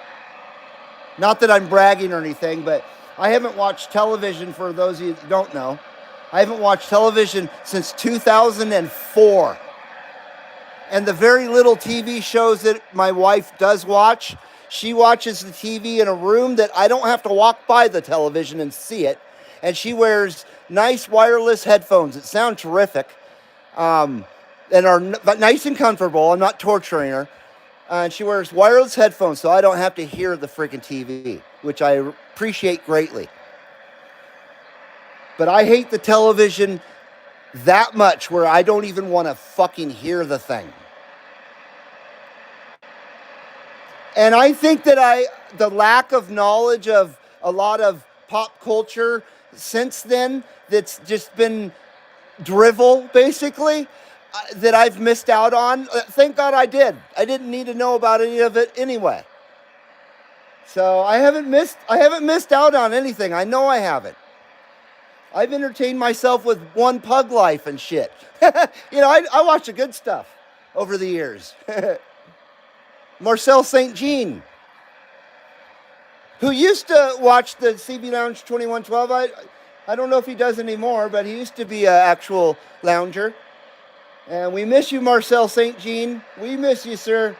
Not that I'm bragging or anything, but I haven't watched television, for those of you that don't know. I haven't watched television since 2004. And the very little TV shows that my wife does watch, she watches the TV in a room that I don't have to walk by the television and see it. And she wears nice wireless headphones that sound terrific, and are nice and comfortable. I'm not torturing her. And she wears wireless headphones so I don't have to hear the freaking TV, which I appreciate greatly. But I hate the television that much where I don't even want to fucking hear the thing. And I think that the lack of knowledge of a lot of pop culture since then, that's just been drivel, basically, that I've missed out on. Thank God I did. I didn't need to know about any of it anyway. So I haven't missed out on anything. I know I haven't. I've entertained myself with One Pug Life and shit. I watch the good stuff over the years. Marcel St. Jean, who used to watch the CB Lounge 2112. I don't know if he does anymore, but he used to be an actual lounger. And we miss you, Marcel St. Jean. We miss you, sir.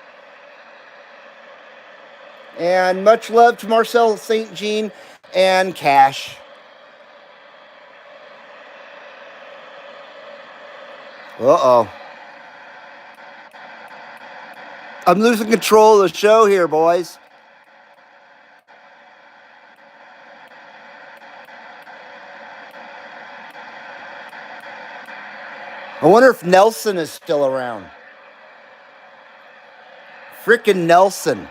And much love to Marcel St. Jean and Cash. Uh-oh. I'm losing control of the show here, boys. I wonder if Nelson is still around. Frickin' Nelson.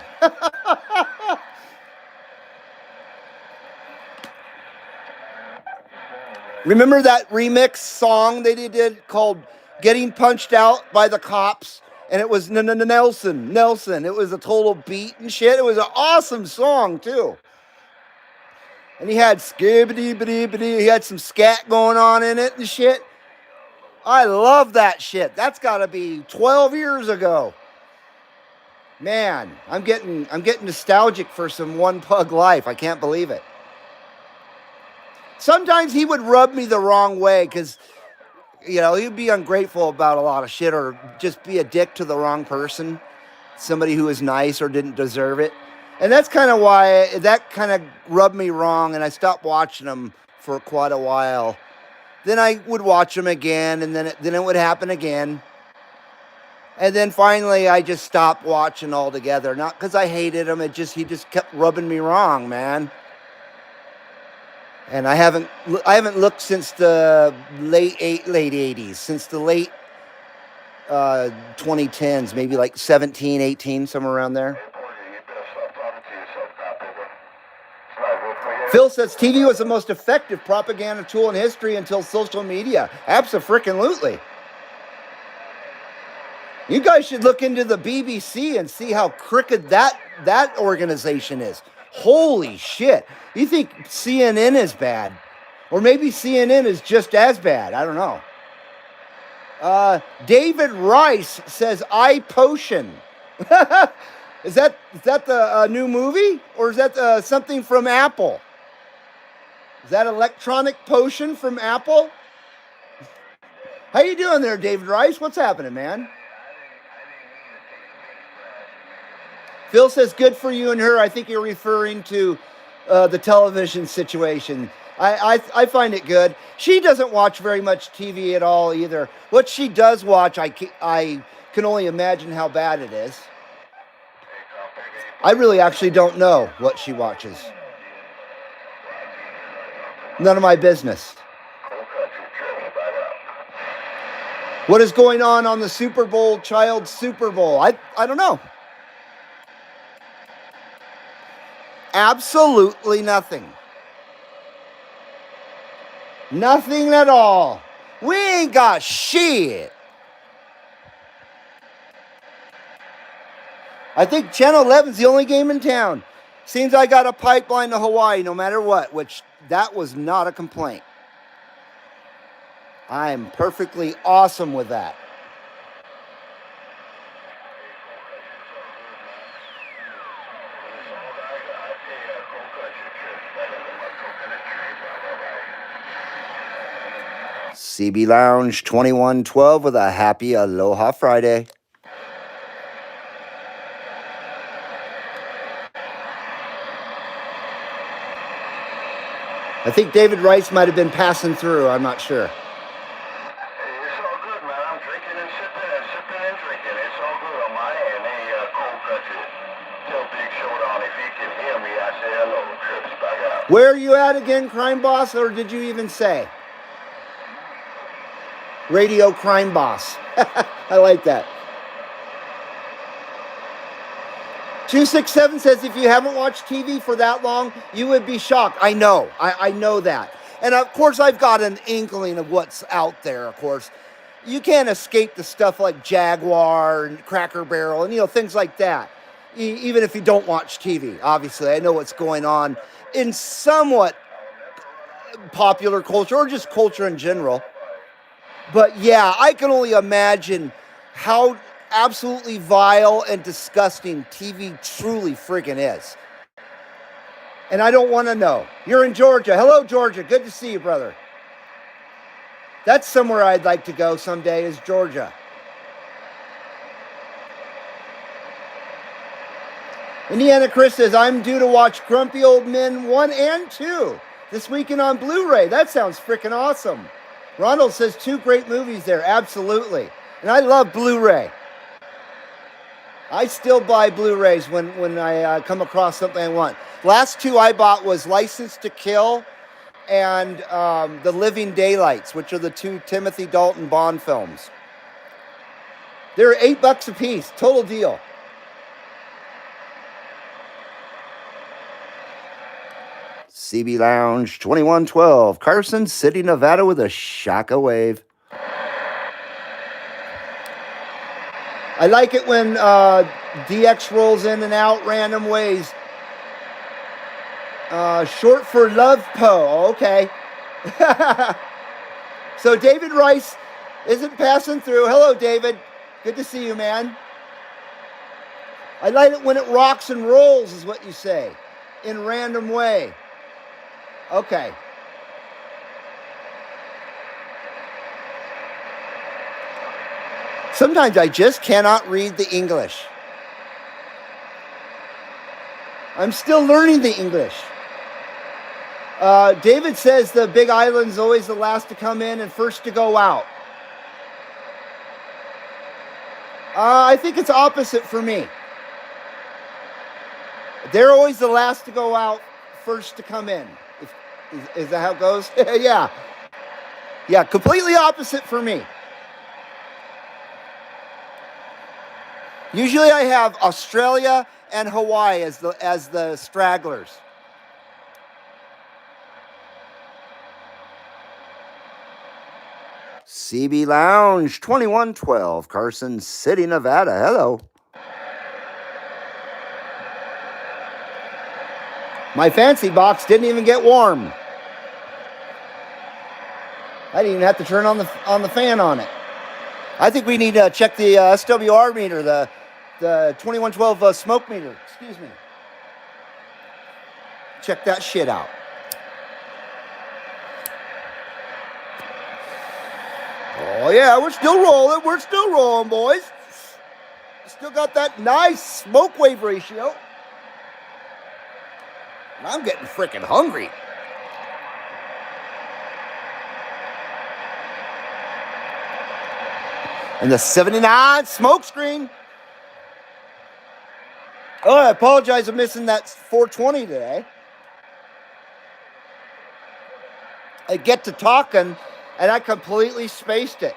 Remember that remix song they did called Getting Punched Out by the Cops? And it was Nelson. It was a total beat and shit. It was an awesome song, too. And he had skibbity-bitty-bitty. He had some scat going on in it and shit. I love that shit. That's got to be 12 years ago. Man, I'm getting nostalgic for some One Pug Life. I can't believe it. Sometimes he would rub me the wrong way because, he'd be ungrateful about a lot of shit or just be a dick to the wrong person, somebody who was nice or didn't deserve it. And that's kind of why that kind of rubbed me wrong, and I stopped watching him for quite a while. Then I would watch him again, and then it would happen again. And then finally I just stopped watching altogether. Not because I hated him, he just kept rubbing me wrong, man. And I haven't looked since the late 80s, since the late 2010s, maybe like 17, 18, somewhere around there. Phil says TV was the most effective propaganda tool in history until social media. Abso-frickin-lutely. You guys should look into the BBC and see how crooked that organization is. Holy shit. You think CNN is bad? Or maybe CNN is just as bad. I don't know. David Rice says, I Potion. Is that the new movie? Or is that something from Apple? Is that electronic potion from Apple? How you doing there, David Rice? What's happening, man? Phil says, good for you and her. I think you're referring to the television situation. I find it good. She doesn't watch very much TV at all either. What she does watch, I can only imagine how bad it is. I really actually don't know what she watches. None of my business. What is going on the Super Bowl, Child Super Bowl? I don't know. Absolutely nothing. Nothing at all. We ain't got shit. I think Channel 11's the only game in town. Seems I got a pipeline to Hawaii no matter what, which that was not a complaint. I'm perfectly awesome with that. CB Lounge 2112 with a happy Aloha Friday. I think David Rice might have been passing through. I'm not sure. It's all good, man. I'm drinking and sipping and sipping and drinking. It's all good on my end. Hey, Cold Country. Tell Big Showdown if he can hear me, I say hello. Trips back out. Where are you at again, Crime Boss? Or did you even say? Radio Crime Boss. I like that. 267 says, if you haven't watched TV for that long, you would be shocked. I know. I know that. And of course, I've got an inkling of what's out there, of course. You can't escape the stuff like Jaguar and Cracker Barrel and, things like that. Even if you don't watch TV, obviously. I know what's going on in somewhat popular culture or just culture in general. But yeah, I can only imagine how absolutely vile and disgusting TV truly friggin' is. And I don't want to know. You're in Georgia. Hello, Georgia. Good to see you, brother. That's somewhere I'd like to go someday, is Georgia. Indiana Chris says, I'm due to watch Grumpy Old Men 1 and 2 this weekend on Blu-ray. That sounds freaking awesome. Ronald says 2 great movies there. Absolutely. And I love Blu-ray. I still buy Blu-rays when I come across something I want. Last 2 I bought was License to Kill and The Living Daylights, which are the 2 Timothy Dalton Bond films. They're $8 a piece. Total deal. CB Lounge 2112, Carson City, Nevada with a Shaka wave. I like it when DX rolls in and out random ways. Short for Love Po. Okay. So David Rice isn't passing through. Hello, David. Good to see you, man. I like it when it rocks and rolls, is what you say, in random way. Okay. Sometimes I just cannot read the English. I'm still learning the English. David says the Big Island's always the last to come in and first to go out. I think it's opposite for me. They're always the last to go out, first to come in. Is that how it goes? Yeah. Yeah, completely opposite for me. Usually I have Australia and Hawaii as the stragglers. CB Lounge 2112, Carson City, Nevada. Hello. My fancy box didn't even get warm. I didn't even have to turn on the fan on it. I think we need to check the SWR meter, the 2112 smoke meter. Excuse me. Check that shit out. Oh yeah, we're still rolling. We're still rolling, boys. Still got that nice smoke wave ratio. And I'm getting freaking hungry. And the 79 smoke screen. Oh, I apologize for missing that 420 today. I get to talking, and I completely spaced it.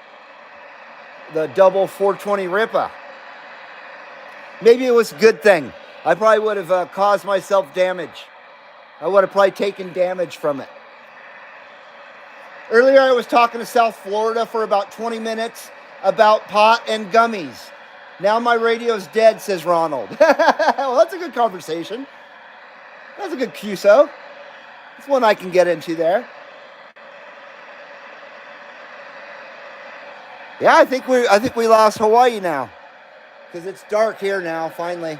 The double 420 Ripper. Maybe it was a good thing. I probably would have caused myself damage. I would have probably taken damage from it. Earlier, I was talking to South Florida for about 20 minutes about pot and gummies. Now my radio's dead, says Ronald. Well, that's a good conversation. That's a good QSO. That's one I can get into there. Yeah, I think we lost Hawaii now. Because it's dark here now, finally.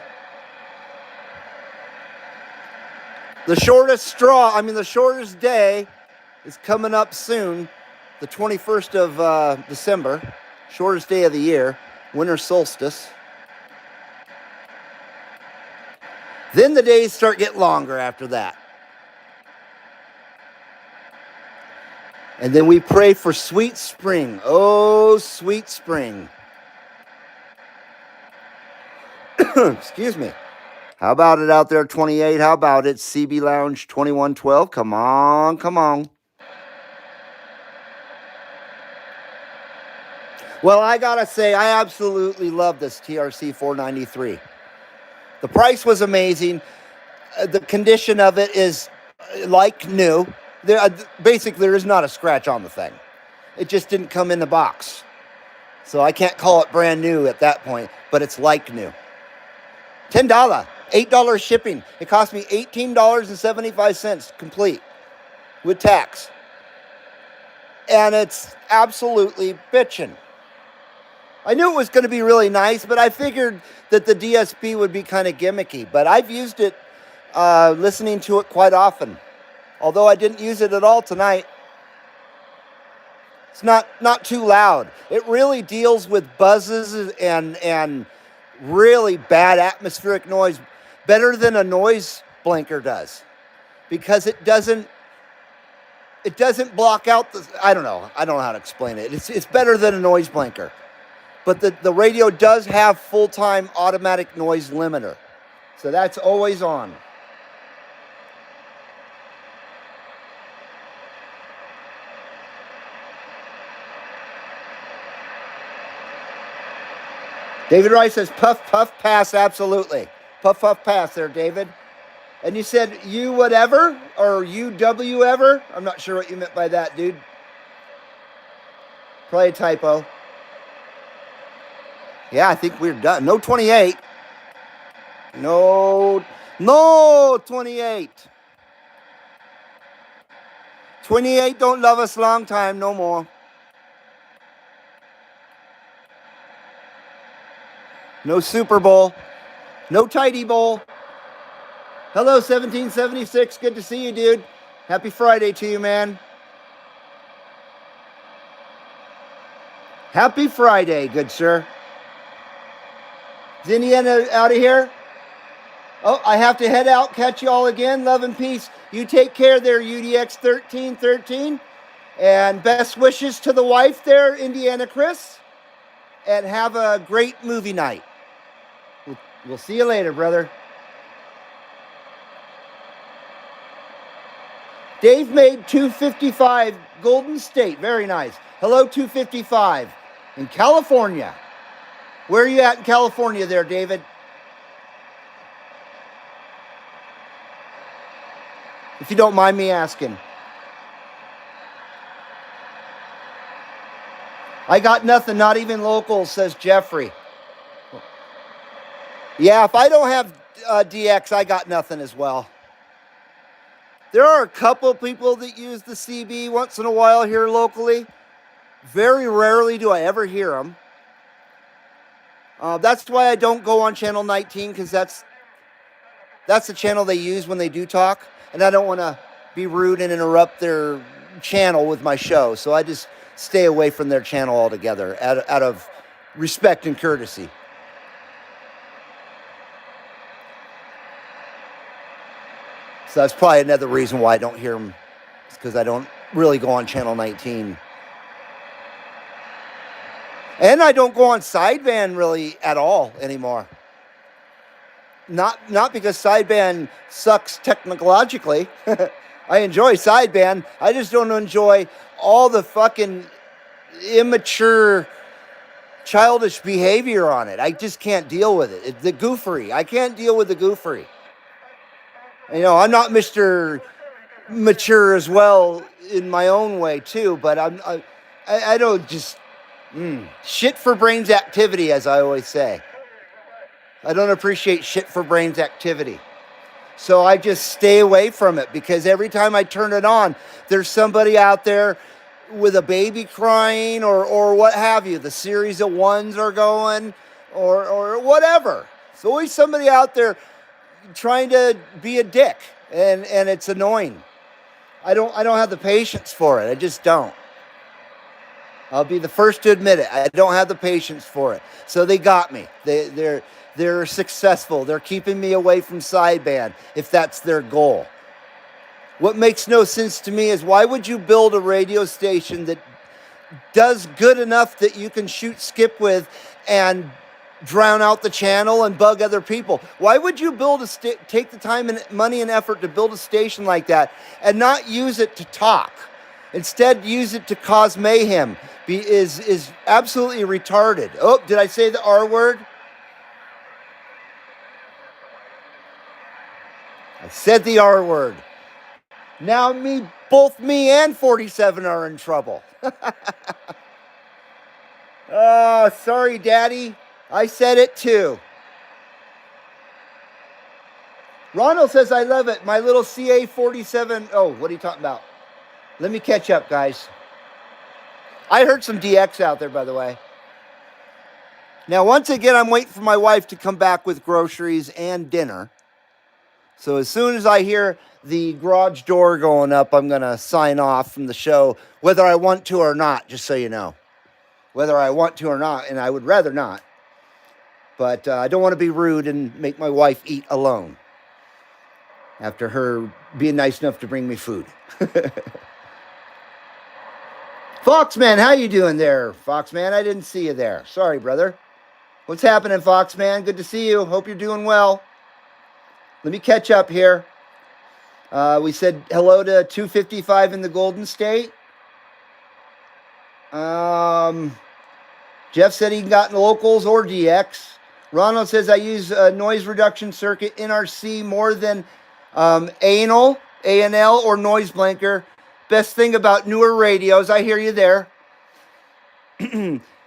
The shortest day is coming up soon. The 21st of December. Shortest day of the year. Winter solstice. Then the days start getting longer after that. And then we pray for sweet spring. Oh, sweet spring. Excuse me. How about it out there, 28? How about it, CB Lounge 2112? Come on, come on. Well, I gotta say, I absolutely love this TRC 493. The price was amazing. The condition of it is like new. Basically, there is not a scratch on the thing. It just didn't come in the box. So I can't call it brand new at that point, but it's like new. $10, $8 shipping. It cost me $18.75 complete with tax. And it's absolutely bitchin'. I knew it was going to be really nice, but I figured that the DSP would be kind of gimmicky. But I've used it, listening to it quite often. Although I didn't use it at all tonight. It's not too loud. It really deals with buzzes and really bad atmospheric noise better than a noise blanker does. Because it doesn't block out the, I don't know how to explain it. It's better than a noise blanker. But the radio does have full-time automatic noise limiter. So that's always on. David Rice says, puff, puff, pass, absolutely. Puff, puff, pass there, David. And you said you whatever or UW ever? I'm not sure what you meant by that, dude. Probably a typo. Yeah, I think we're done. No 28. No 28. 28 don't love us long time no more. No Super Bowl. No Tidy Bowl. Hello, 1776. Good to see you, dude. Happy Friday to you, man. Happy Friday, good sir. Is Indiana out of here? Oh, I have to head out. Catch you all again. Love and peace. You take care there, UDX 1313. And best wishes to the wife there, Indiana Chris. And have a great movie night. We'll see you later, brother. Dave made 255 Golden State. Very nice. Hello, 255 in California. Where are you at in California there, David? If you don't mind me asking. I got nothing, not even local, says Jeffrey. Yeah, if I don't have DX, I got nothing as well. There are a couple people that use the CB once in a while here locally. Very rarely do I ever hear them. That's why I don't go on channel 19, because that's the channel they use when they do talk. And I don't want to be rude and interrupt their channel with my show. So I just stay away from their channel altogether out of respect and courtesy. So that's probably another reason why I don't hear them. It's because I don't really go on channel 19. And I don't go on sideband really at all anymore. Not because sideband sucks technologically. I enjoy sideband. I just don't enjoy all the fucking immature, childish behavior on it. I just can't deal with it. The goofery. I can't deal with the goofery. You know, I'm not Mr. Mature as well in my own way too, but I don't just shit for brains activity, as I always say. I don't appreciate shit for brains activity. So I just stay away from it, because every time I turn it on, there's somebody out there with a baby crying or what have you. The series of ones are going or whatever. There's always somebody out there trying to be a dick, and it's annoying. I don't have the patience for it. I just don't. I'll be the first to admit it. I don't have the patience for it. So they got me. They're successful. They're keeping me away from sideband if that's their goal. What makes no sense to me is why would you build a radio station that does good enough that you can shoot skip with and drown out the channel and bug other people? Why would you build take the time and money and effort to build a station like that and not use it to talk? Instead, use it to cause mayhem. Is absolutely retarded. Oh, did I say the R word? I said the R word. Now both me and 47 are in trouble. Oh, sorry, Daddy. I said it too. Ronald says, I love it. My little CA47. Oh, what are you talking about? Let me catch up, guys. I heard some DX out there, by the way. Now, once again, I'm waiting for my wife to come back with groceries and dinner. So as soon as I hear the garage door going up, I'm going to sign off from the show, whether I want to or not, just so you know. Whether I want to or not, and I would rather not. But I don't want to be rude and make my wife eat alone after her being nice enough to bring me food. Foxman, how you doing there, Foxman? I didn't see you there. Sorry, brother. What's happening, Foxman? Good to see you. Hope you're doing well. Let me catch up here. We said hello to 255 in the Golden State. Jeff said he got in locals or DX. Ronald says I use a noise reduction circuit NRC more than ANL or noise blanker. Best thing about newer radios, I hear you there.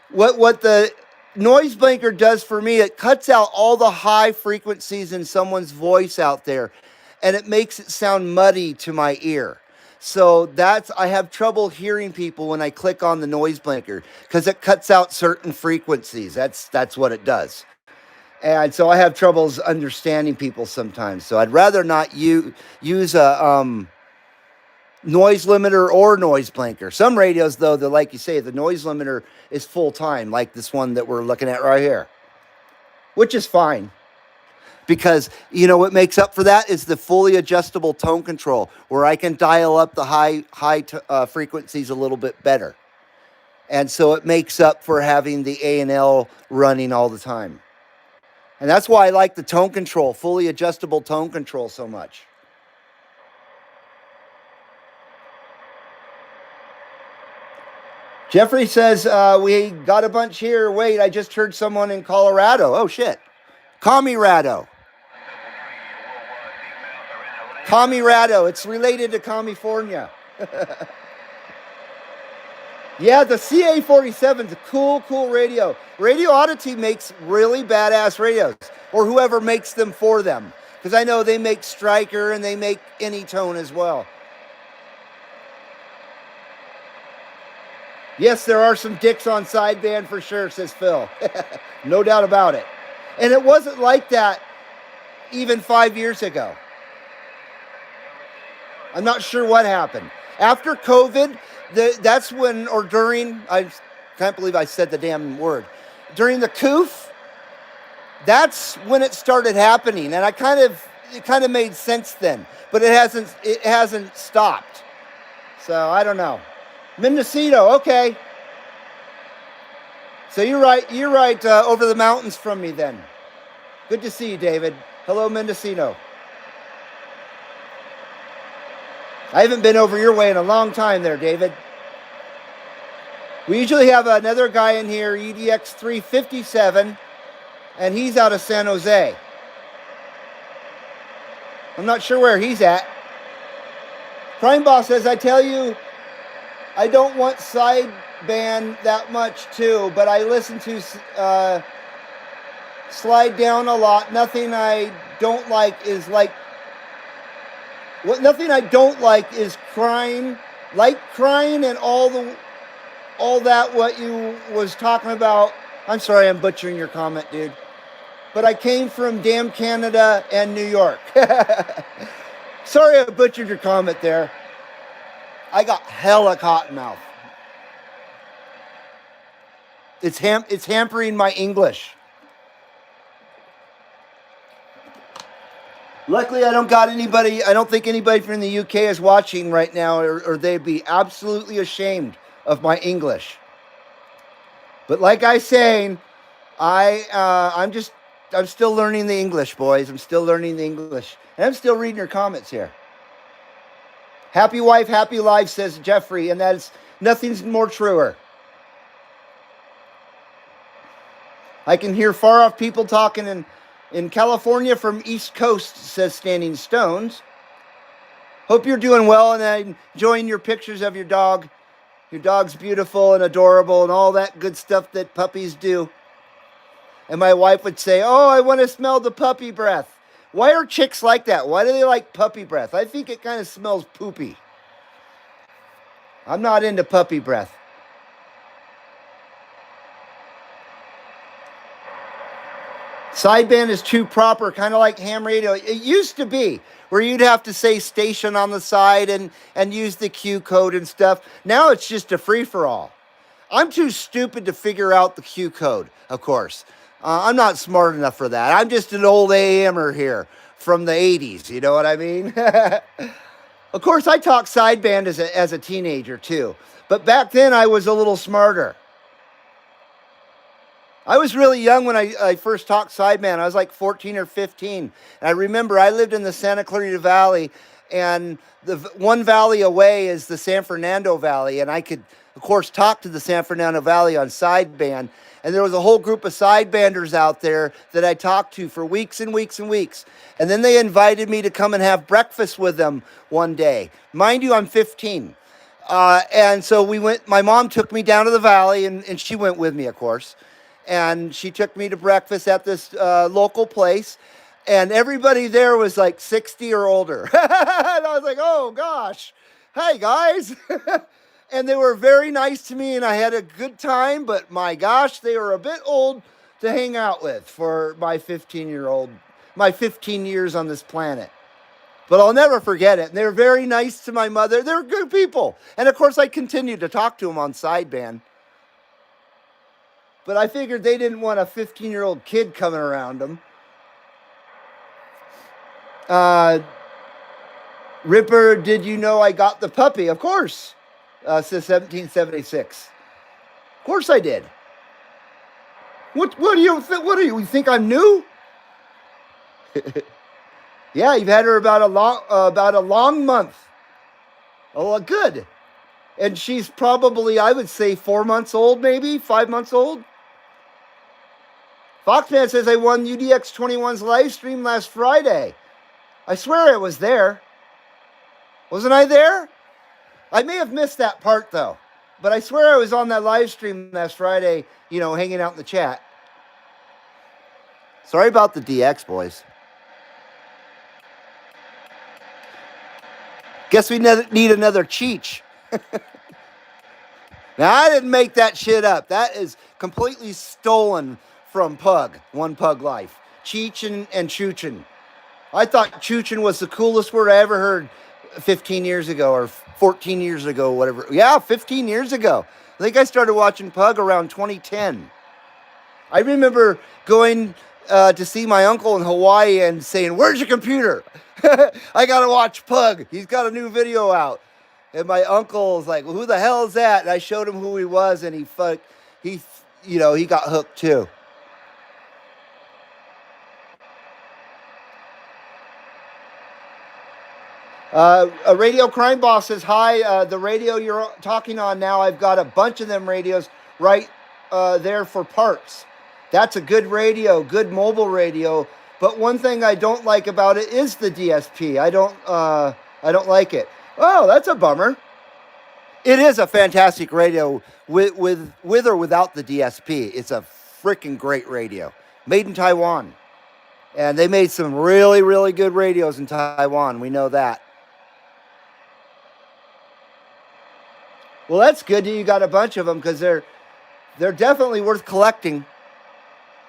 What the noise blanker does for me, it cuts out all the high frequencies in someone's voice out there, and it makes it sound muddy to my ear. So I have trouble hearing people when I click on the noise blanker because it cuts out certain frequencies. That's what it does. And so I have troubles understanding people sometimes. So I'd rather not use a noise limiter or noise blanker. Some radios, though, they're like you say, the noise limiter is full time, like this one that we're looking at right here, which is fine. Because, you know, what makes up for that is the fully adjustable tone control, where I can dial up the high frequencies a little bit better. And so it makes up for having the A&L running all the time. And that's why I like the tone control, fully adjustable tone control so much. Jeffrey says, we got a bunch here. Wait, I just heard someone in Colorado. Oh, shit. Commirado. Commirado. It's related to California. Yeah, the CA47 is a cool radio. Radio Oddity makes really badass radios, or whoever makes them for them. Because I know they make Stryker and they make Anytone as well. Yes, there are some dicks on sideband for sure, says Phil. No doubt about it. And it wasn't like that even 5 years ago. I'm not sure what happened. After COVID, that's when, or during, I can't believe I said the damn word. During the COOF, that's when it started happening. And it kind of made sense then. But it hasn't stopped. So I don't know. Mendocino, okay. So you're right over the mountains from me then. Good to see you, David. Hello, Mendocino. I haven't been over your way in a long time there, David. We usually have another guy in here, EDX 357, and he's out of San Jose. I'm not sure where he's at. Prime Boss says, I tell you, I don't want sideband that much too, but I listen to slide down a lot. Nothing I don't like is crying, and all that what you was talking about. I'm sorry, I'm butchering your comment, dude. But I came from damn Canada and New York. Sorry I butchered your comment there. I got hella cotton mouth. It's hampering my English. Luckily, I don't got anybody. I don't think anybody from the UK is watching right now, or they'd be absolutely ashamed of my English. But like I saying, I'm still learning the English, boys. I'm still learning the English, and I'm still reading your comments here. Happy wife, happy life, says Jeffrey, and that's nothing's more truer. I can hear far off people talking in California from East Coast, says Standing Stones. Hope you're doing well and I'm enjoying your pictures of your dog. Your dog's beautiful and adorable and all that good stuff that puppies do. And my wife would say, oh, I want to smell the puppy breath. Why are chicks like that? Why do they like puppy breath? I think it kind of smells poopy. I'm not into puppy breath. Sideband is too proper, kind of like ham radio. It used to be where you'd have to say station on the side and use the Q code and stuff. Now it's just a free-for-all. I'm too stupid to figure out the Q code, of course. I'm not smart enough for that. I'm just an old AMer here from the 80s, you know what I mean? Of course, I talked sideband as a teenager, too. But back then, I was a little smarter. I was really young when I first talked sideband. I was like 14 or 15. And I remember I lived in the Santa Clarita Valley, and the one valley away is the San Fernando Valley. And I could, of course, talk to the San Fernando Valley on sideband. And there was a whole group of sidebanders out there that I talked to for weeks and weeks and weeks. And then they invited me to come and have breakfast with them one day. Mind you, I'm 15. And so we went, my mom took me down to the valley, and she went with me, of course. And she took me to breakfast at this local place. And everybody there was like 60 or older. And I was like, oh, gosh. Hey, guys. And they were very nice to me, and I had a good time. But, my gosh, they were a bit old to hang out with for my 15 years on this planet. But I'll never forget it. And they were very nice to my mother. They were good people. And, of course, I continued to talk to them on sideband. But I figured they didn't want a 15-year-old kid coming around them. Ripper, did you know I got the puppy? Of course, says 1776. Of course I did. What do you think? What do you think I'm new? Yeah, you've had her about a long month. Oh, good. And she's probably, I would say, 4 months old, maybe 5 months old. Foxman says, I won UDX21's live stream last Friday. I swear I was there. Wasn't I there? I may have missed that part, though. But I swear I was on that live stream last Friday, hanging out in the chat. Sorry about the DX, boys. Guess we need another Cheech. Now, I didn't make that shit up. That is completely stolen from Pug, One Pug Life. Cheech and Choochin. I thought Choochin was the coolest word I ever heard 15 years ago or 14 years ago, whatever. Yeah, 15 years ago. I think I started watching Pug around 2010. I remember going to see my uncle in Hawaii and saying, where's your computer? I got to watch Pug. He's got a new video out. And my uncle was like, well, who the hell is that? And I showed him who he was, and he got hooked too. A Radio Crime Boss says, hi, the radio you're talking on now, I've got a bunch of them radios right there for parts. That's a good radio, good mobile radio. But one thing I don't like about it is the DSP. I don't like it. Oh, that's a bummer. It is a fantastic radio with or without the DSP. It's a freaking great radio. Made in Taiwan. And they made some really, really good radios in Taiwan. We know that. Well, that's good that you got a bunch of them because they're definitely worth collecting.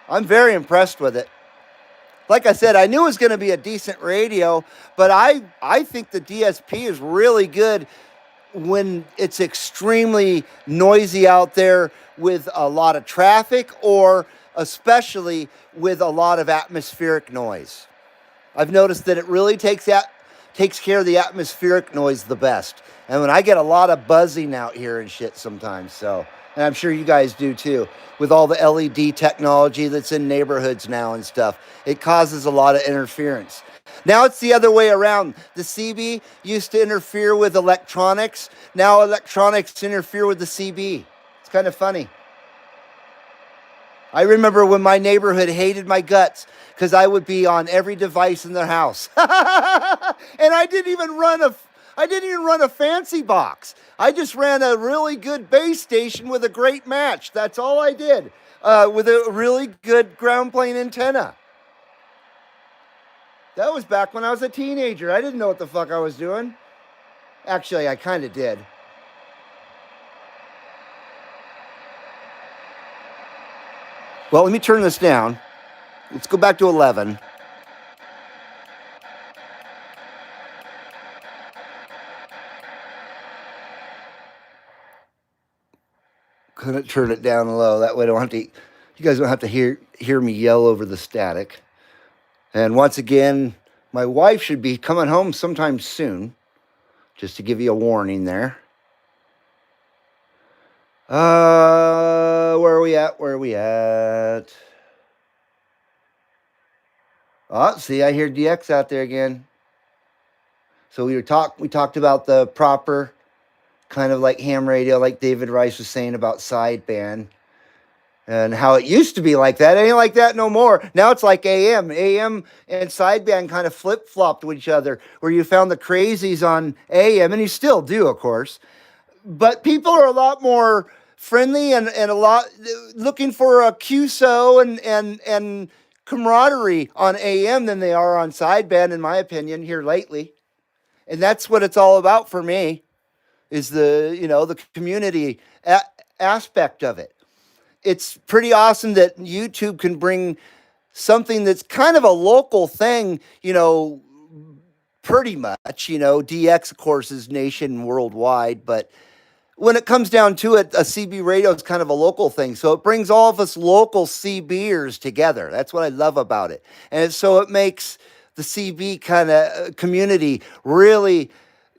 I'm very impressed with it. Like I said, I knew it was going to be a decent radio, but I think the DSP is really good when it's extremely noisy out there with a lot of traffic or especially with a lot of atmospheric noise. I've noticed that it really takes care of the atmospheric noise the best. And when I get a lot of buzzing out here and shit sometimes, so, and I'm sure you guys do too, with all the LED technology that's in neighborhoods now and stuff, it causes a lot of interference. Now it's the other way around. The CB used to interfere with electronics. Now electronics interfere with the CB. It's kind of funny. I remember when my neighborhood hated my guts because I would be on every device in their house. And I didn't even run a fancy box. I just ran a really good base station with a great match. That's all I did, with a really good ground plane antenna. That was back when I was a teenager. I didn't know what the fuck I was doing. Actually, I kind of did. Well, let me turn this down. Let's go back to 11. Couldn't turn it down low. That way you guys don't have to hear me yell over the static. And once again, my wife should be coming home sometime soon. Just to give you a warning there. Where are we at? Oh, see, I hear DX out there again. So we talked about the proper kind of like ham radio, like David Rice was saying about sideband, and how it used to be like that. It ain't like that no more. Now it's like AM. AM and sideband kind of flip-flopped with each other, where you found the crazies on AM, and you still do, of course. But people are a lot more friendly and a lot looking for a QSO and camaraderie on AM than they are on sideband, in my opinion, here lately. And that's what it's all about for me, is the community aspect of it. It's pretty awesome that YouTube can bring something that's kind of a local thing, pretty much. DX, of course, is nation worldwide, but when it comes down to it, a CB radio is kind of a local thing. So it brings all of us local CBers together. That's what I love about it. And so it makes the CB kind of community really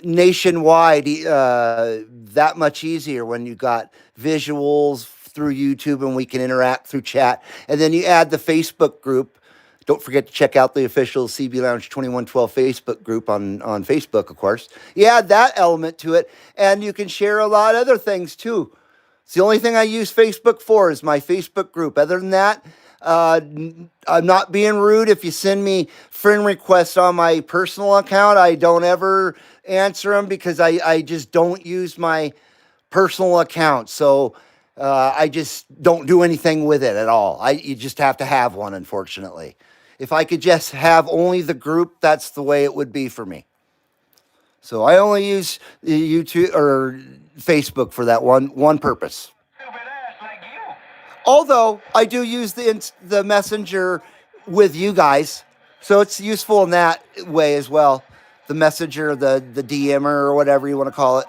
nationwide that much easier when you got visuals through YouTube and we can interact through chat. And then you add the Facebook group. Don't forget to check out the official CB Lounge 2112 Facebook group on Facebook, of course. You add that element to it, and you can share a lot of other things, too. It's the only thing I use Facebook for is my Facebook group. Other than that, I'm not being rude. If you send me friend requests on my personal account, I don't ever answer them because I just don't use my personal account. So I just don't do anything with it at all. You just have to have one, unfortunately. If I could just have only the group, that's the way it would be for me. So I only use YouTube or Facebook for that one purpose. Although I do use the messenger with you guys, so it's useful in that way as well. The messenger, the DMer, or whatever you want to call it.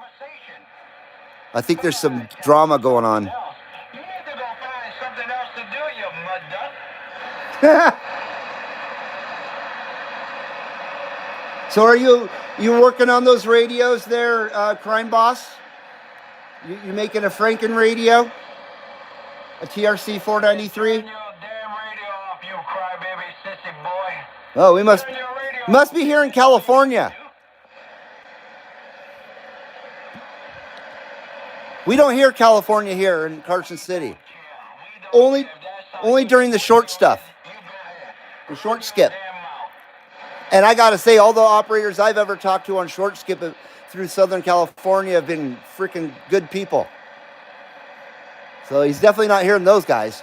I think there's some drama going on. You need to go find something else to do, you mud duck. So are you working on those radios there, Crime Boss? You making a Franken radio? A TRC 493? Turn your damn radio off, you crybaby sissy boy. Oh, we must be here in California. We don't hear California here in Carson City. Only during the short stuff. The short skip. And I got to say, all the operators I've ever talked to on short skip through Southern California have been freaking good people. So he's definitely not hearing those guys.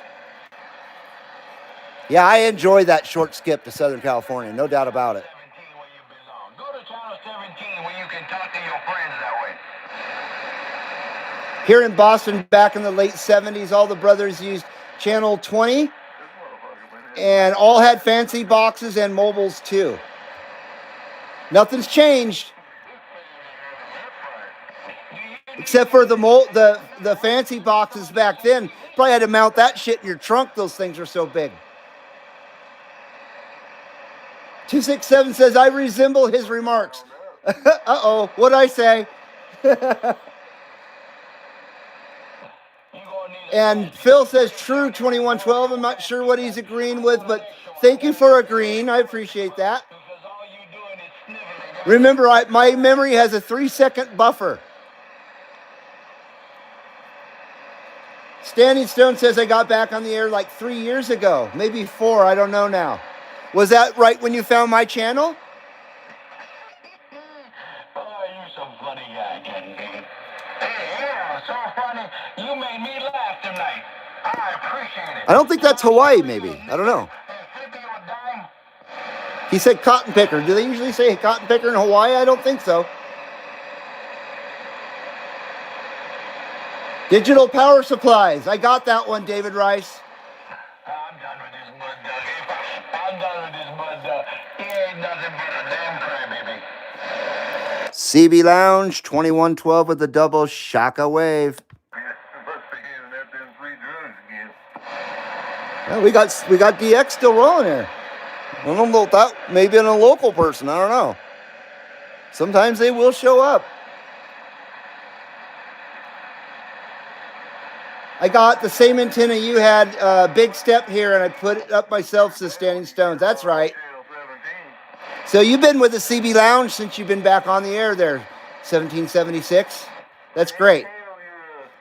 Yeah, I enjoy that short skip to Southern California, no doubt about it. Go to channel 17 where you can talk to your friends that way. Here in Boston, back in the late 70s, all the brothers used channel 20 and all had fancy boxes and mobiles too. Nothing's changed. Except for the fancy boxes back then. Probably had to mount that shit in your trunk. Those things are so big. 267 says, I resemble his remarks. Uh-oh, what'd I say? And Phil says, true, 2112. I'm not sure what he's agreeing with, but thank you for agreeing. I appreciate that. Remember, my memory has a 3-second buffer. Standing Stone says I got back on the air like 3 years ago, maybe 4, I don't know now. Was that right when you found my channel? Oh, you're some funny guy, Ken. Yeah, so funny. You made me laugh tonight. I appreciate it. I don't think that's Hawaii, maybe. I don't know. He said cotton picker. Do they usually say cotton picker in Hawaii? I don't think so. Digital power supplies. I got that one, David Rice. I'm done with this mud dog. I'm done with this mud dog. He ain't nothing but a damn crybaby. CB Lounge, 2112 with the double Shaka wave. Well, we got DX still rolling here. I don't know if that maybe in a local person. I don't know. Sometimes they will show up. I got the same antenna you had, big step here, and I put it up myself, says Standing Stones. That's right. So you've been with the CB Lounge since you've been back on the air there, 1776. That's great.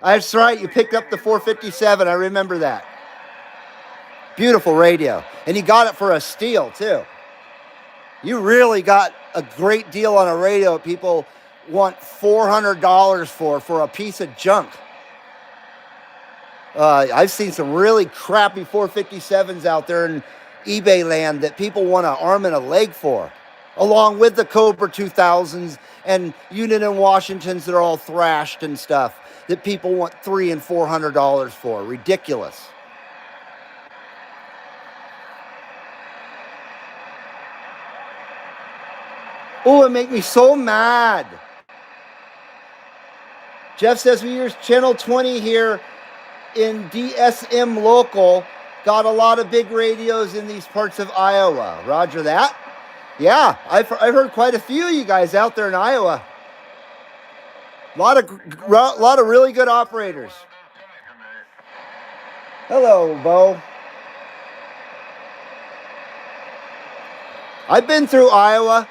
That's right. You picked up the 457. I remember that. Beautiful radio. And you got it for a steal, too. You really got a great deal on a radio people want $400 for a piece of junk. I've seen some really crappy 457s out there in eBay land that people want an arm and a leg for, along with the Cobra 2000s and Unit and Washingtons that are all thrashed and stuff that people want $300 and $400 for. Ridiculous. Oh, it makes me so mad. Jeff says we use channel 20 here in DSM local. Got a lot of big radios in these parts of Iowa. Roger that. Yeah, I've heard quite a few of you guys out there in Iowa. A lot of really good operators. Hello, Bo. I've been through Iowa.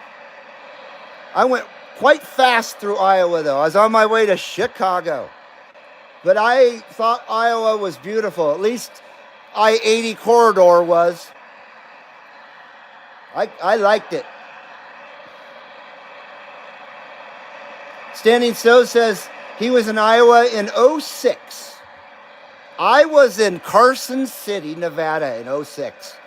I went quite fast through Iowa, though. I was on my way to Chicago. But I thought Iowa was beautiful. At least I-80 corridor was. I liked it. Standing Stone says he was in Iowa in 06. I was in Carson City, Nevada in 06.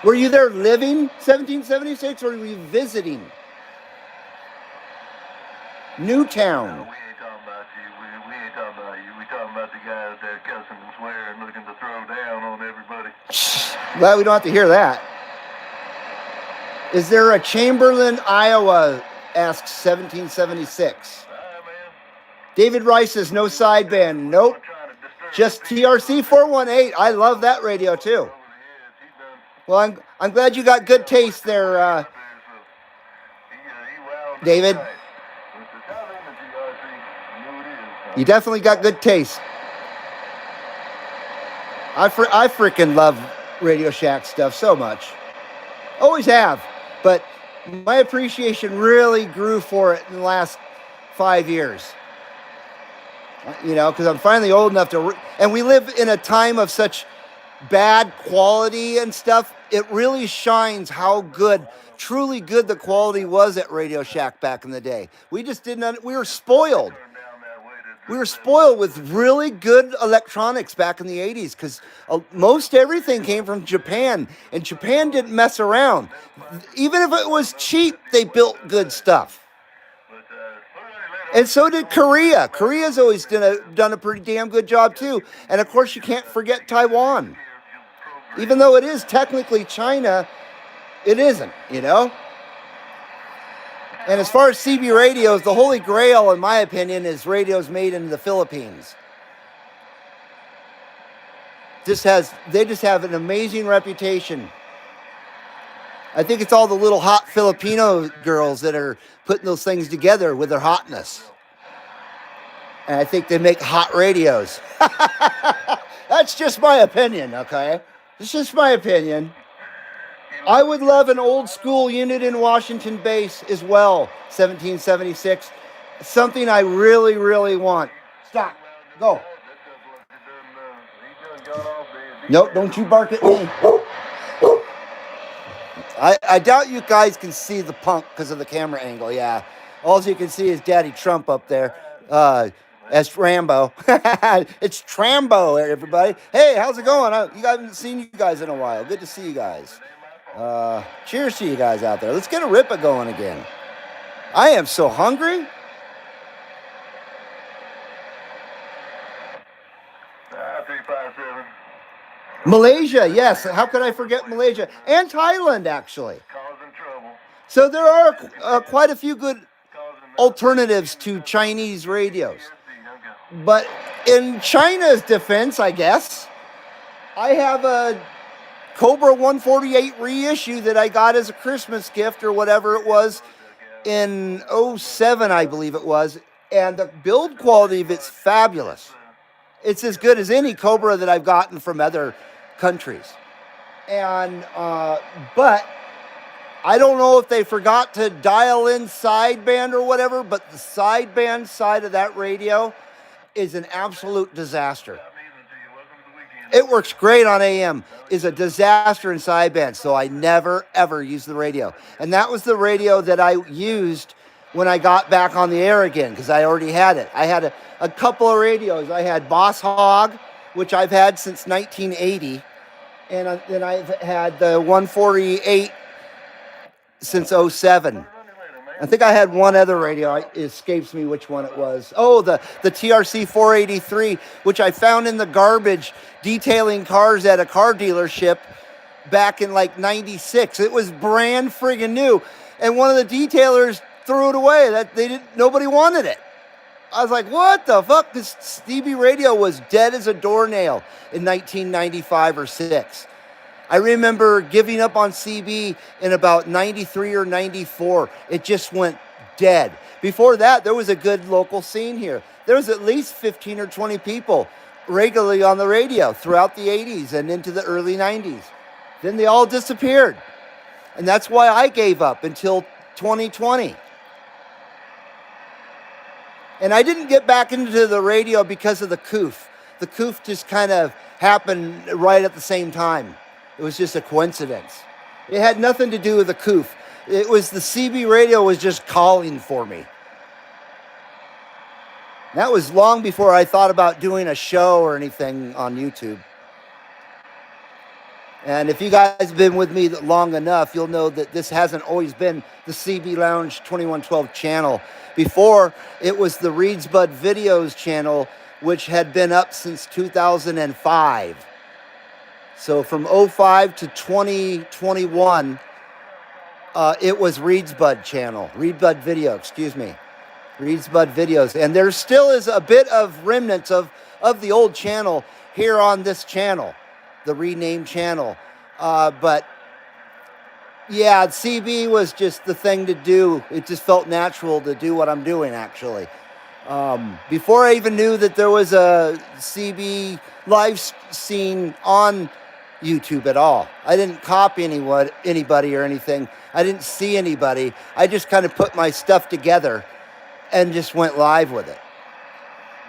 Were you there living 1776 or were you visiting? Newtown. We ain't talking about you. We ain't talking about you. We talking about the guy out there cussing and swearing, looking to throw down on everybody. Glad we don't have to hear that. Is there a Chamberlain, Iowa? Asks 1776. David Rice says no sideband. Nope. Just TRC 418. I love that radio too. Well, I'm glad you got good taste there, David. You definitely got good taste. I freaking love Radio Shack stuff so much. Always have. But my appreciation really grew for it in the last 5 years. You know, because I'm finally old enough to... and we live in a time of such bad quality and stuff. It really shines how good, truly good the quality was at Radio Shack back in the day. We just didn't... we were spoiled. We were spoiled with really good electronics back in the 80s because most everything came from Japan, and Japan didn't mess around. Even if it was cheap, they built good stuff. And so did Korea. Korea's always done a pretty damn good job too. And of course, you can't forget Taiwan. Even though it is technically China, it isn't, you know? And as far as CB radios, the holy grail, in my opinion, is radios made in the Philippines. they just have an amazing reputation. I think it's all the little hot Filipino girls that are putting those things together with their hotness. And I think they make hot radios. That's just my opinion, okay? It's just my opinion. I would love an old school unit in Washington base as well, 1776. Something I really, really want. Stop. Go. Nope, don't you bark at me. I doubt you guys can see the punk because of the camera angle, yeah. All you can see is Daddy Trump up there as Rambo. It's Trambo, everybody. Hey, how's it going? I haven't seen you guys in a while. Good to see you guys. Cheers to you guys out there. Let's get a ripper going again. I am so hungry. Malaysia, yes. How could I forget Malaysia? And Thailand, actually. So there are quite a few good alternatives to Chinese radios. But in China's defense, I guess, I have a Cobra 148 reissue that I got as a Christmas gift or whatever it was in 07, I believe it was. And the build quality of it's fabulous. It's as good as any Cobra that I've gotten from other countries. And, but I don't know if they forgot to dial in sideband or whatever, but the sideband side of that radio is an absolute disaster. It works great on AM, is a disaster in sideband, so I never, ever use the radio. And that was the radio that I used when I got back on the air again, because I already had it. I had a couple of radios. I had Boss Hog, which I've had since 1980, and then I've had the 148 since 07. I think I had one other radio. It escapes me which one it was. Oh, the TRC 483, which I found in the garbage detailing cars at a car dealership back in like 96. It was brand friggin' new. And one of the detailers threw it away. Nobody wanted it. I was like, what the fuck? This CB radio was dead as a doornail in 1995 or 6. I remember giving up on CB in about 93 or 94. It just went dead. Before that, there was a good local scene here. There was at least 15 or 20 people regularly on the radio throughout the 80s and into the early 90s. Then they all disappeared. And that's why I gave up until 2020. And I didn't get back into the radio because of the COOF. The COOF just kind of happened right at the same time. It was just a coincidence. It had nothing to do with the COOF. It was the CB radio was just calling for me. That was long before I thought about doing a show or anything on YouTube. And if you guys have been with me long enough, you'll know that this hasn't always been the CB Lounge 2112 channel. Before, it was the Reed's Bud Videos channel, which had been up since 2005. So from 05 to 2021, it was Reed's Bud channel. Reed Bud Video, excuse me. Reed's Bud Videos. And there still is a bit of remnants of the old channel here on this channel, the renamed channel. But yeah, CB was just the thing to do. It just felt natural to do what I'm doing, actually. Before I even knew that there was a CB live scene on YouTube at all. I didn't copy anybody or anything. I didn't see anybody. I just kind of put my stuff together and just went live with it.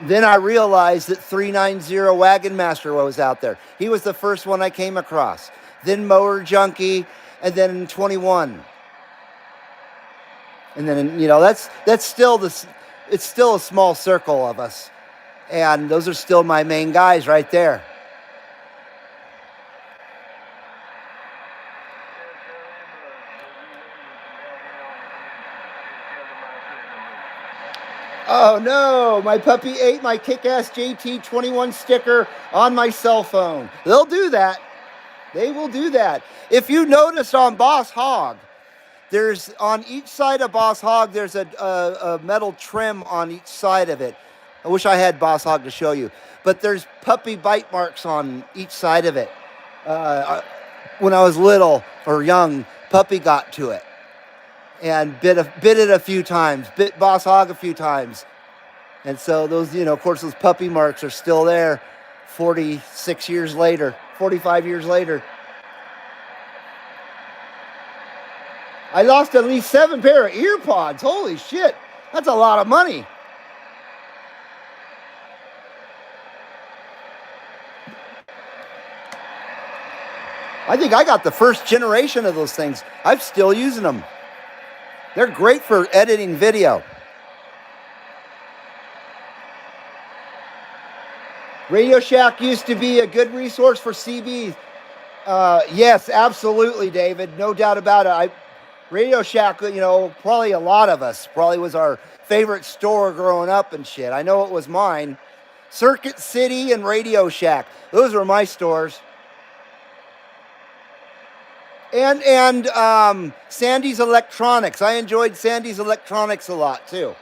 Then I realized that 390 Wagon Master was out there. He was the first one I came across. Then Mower Junkie, and then 21. And then, you know, that's still it's still a small circle of us. And those are still my main guys right there. Oh no, my puppy ate my Kickass JT21 sticker on my cell phone. They'll do that. They will do that. If you notice on Boss Hog, on each side of Boss Hog, there's a metal trim on each side of it. I wish I had Boss Hog to show you. But there's puppy bite marks on each side of it. When I was little or young, Puppy got to it and bit it a few times, bit Boss Hog a few times. And so those, of course, those puppy marks are still there 46 years later, 45 years later. I lost at least 7 pair of ear pods. Holy shit. That's a lot of money. I think I got the first generation of those things. I'm still using them. They're great for editing video. Radio Shack used to be a good resource for CBs. Yes, absolutely, David. No doubt about it. Radio Shack, probably a lot of us, probably was our favorite store growing up and shit. I know it was mine. Circuit City and Radio Shack. Those were my stores. And Sandy's Electronics. I enjoyed Sandy's Electronics a lot, too.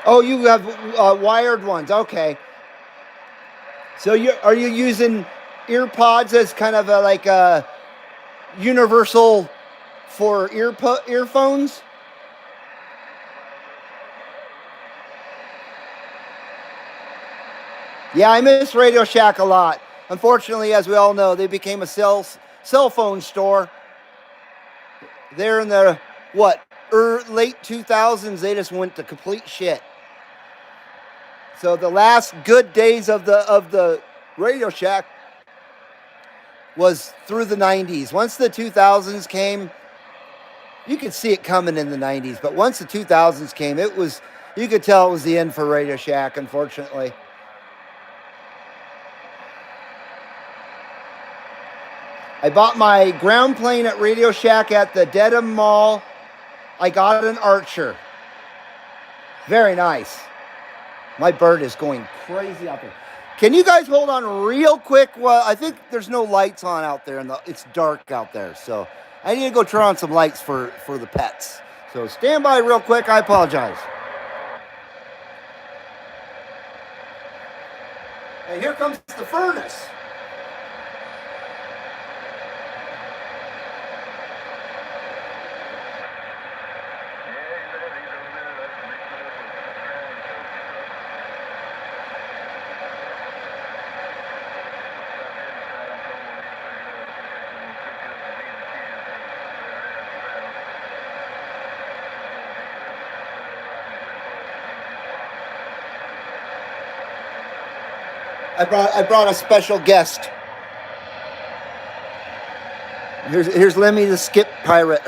Oh, you have wired ones. Okay. So are you using ear pods as kind of like a universal for earphones? Yeah, I miss Radio Shack a lot. Unfortunately, as we all know, they became a cell phone store. They're in the, late 2000s, they just went to complete shit. So the last good days of the Radio Shack was through the 90s. Once the 2000s came, you could see it coming in the 90s. But once the 2000s came, you could tell it was the end for Radio Shack, unfortunately. I bought my ground plane at Radio Shack at the Dedham Mall. I got an Archer. Very nice. My bird is going crazy out there. Can you guys hold on real quick? Well, I think there's no lights on out there, and it's dark out there. So I need to go turn on some lights for the pets. So stand by real quick. I apologize. And here comes the furnace. I brought a special guest. Here's Lemmy the skip parrot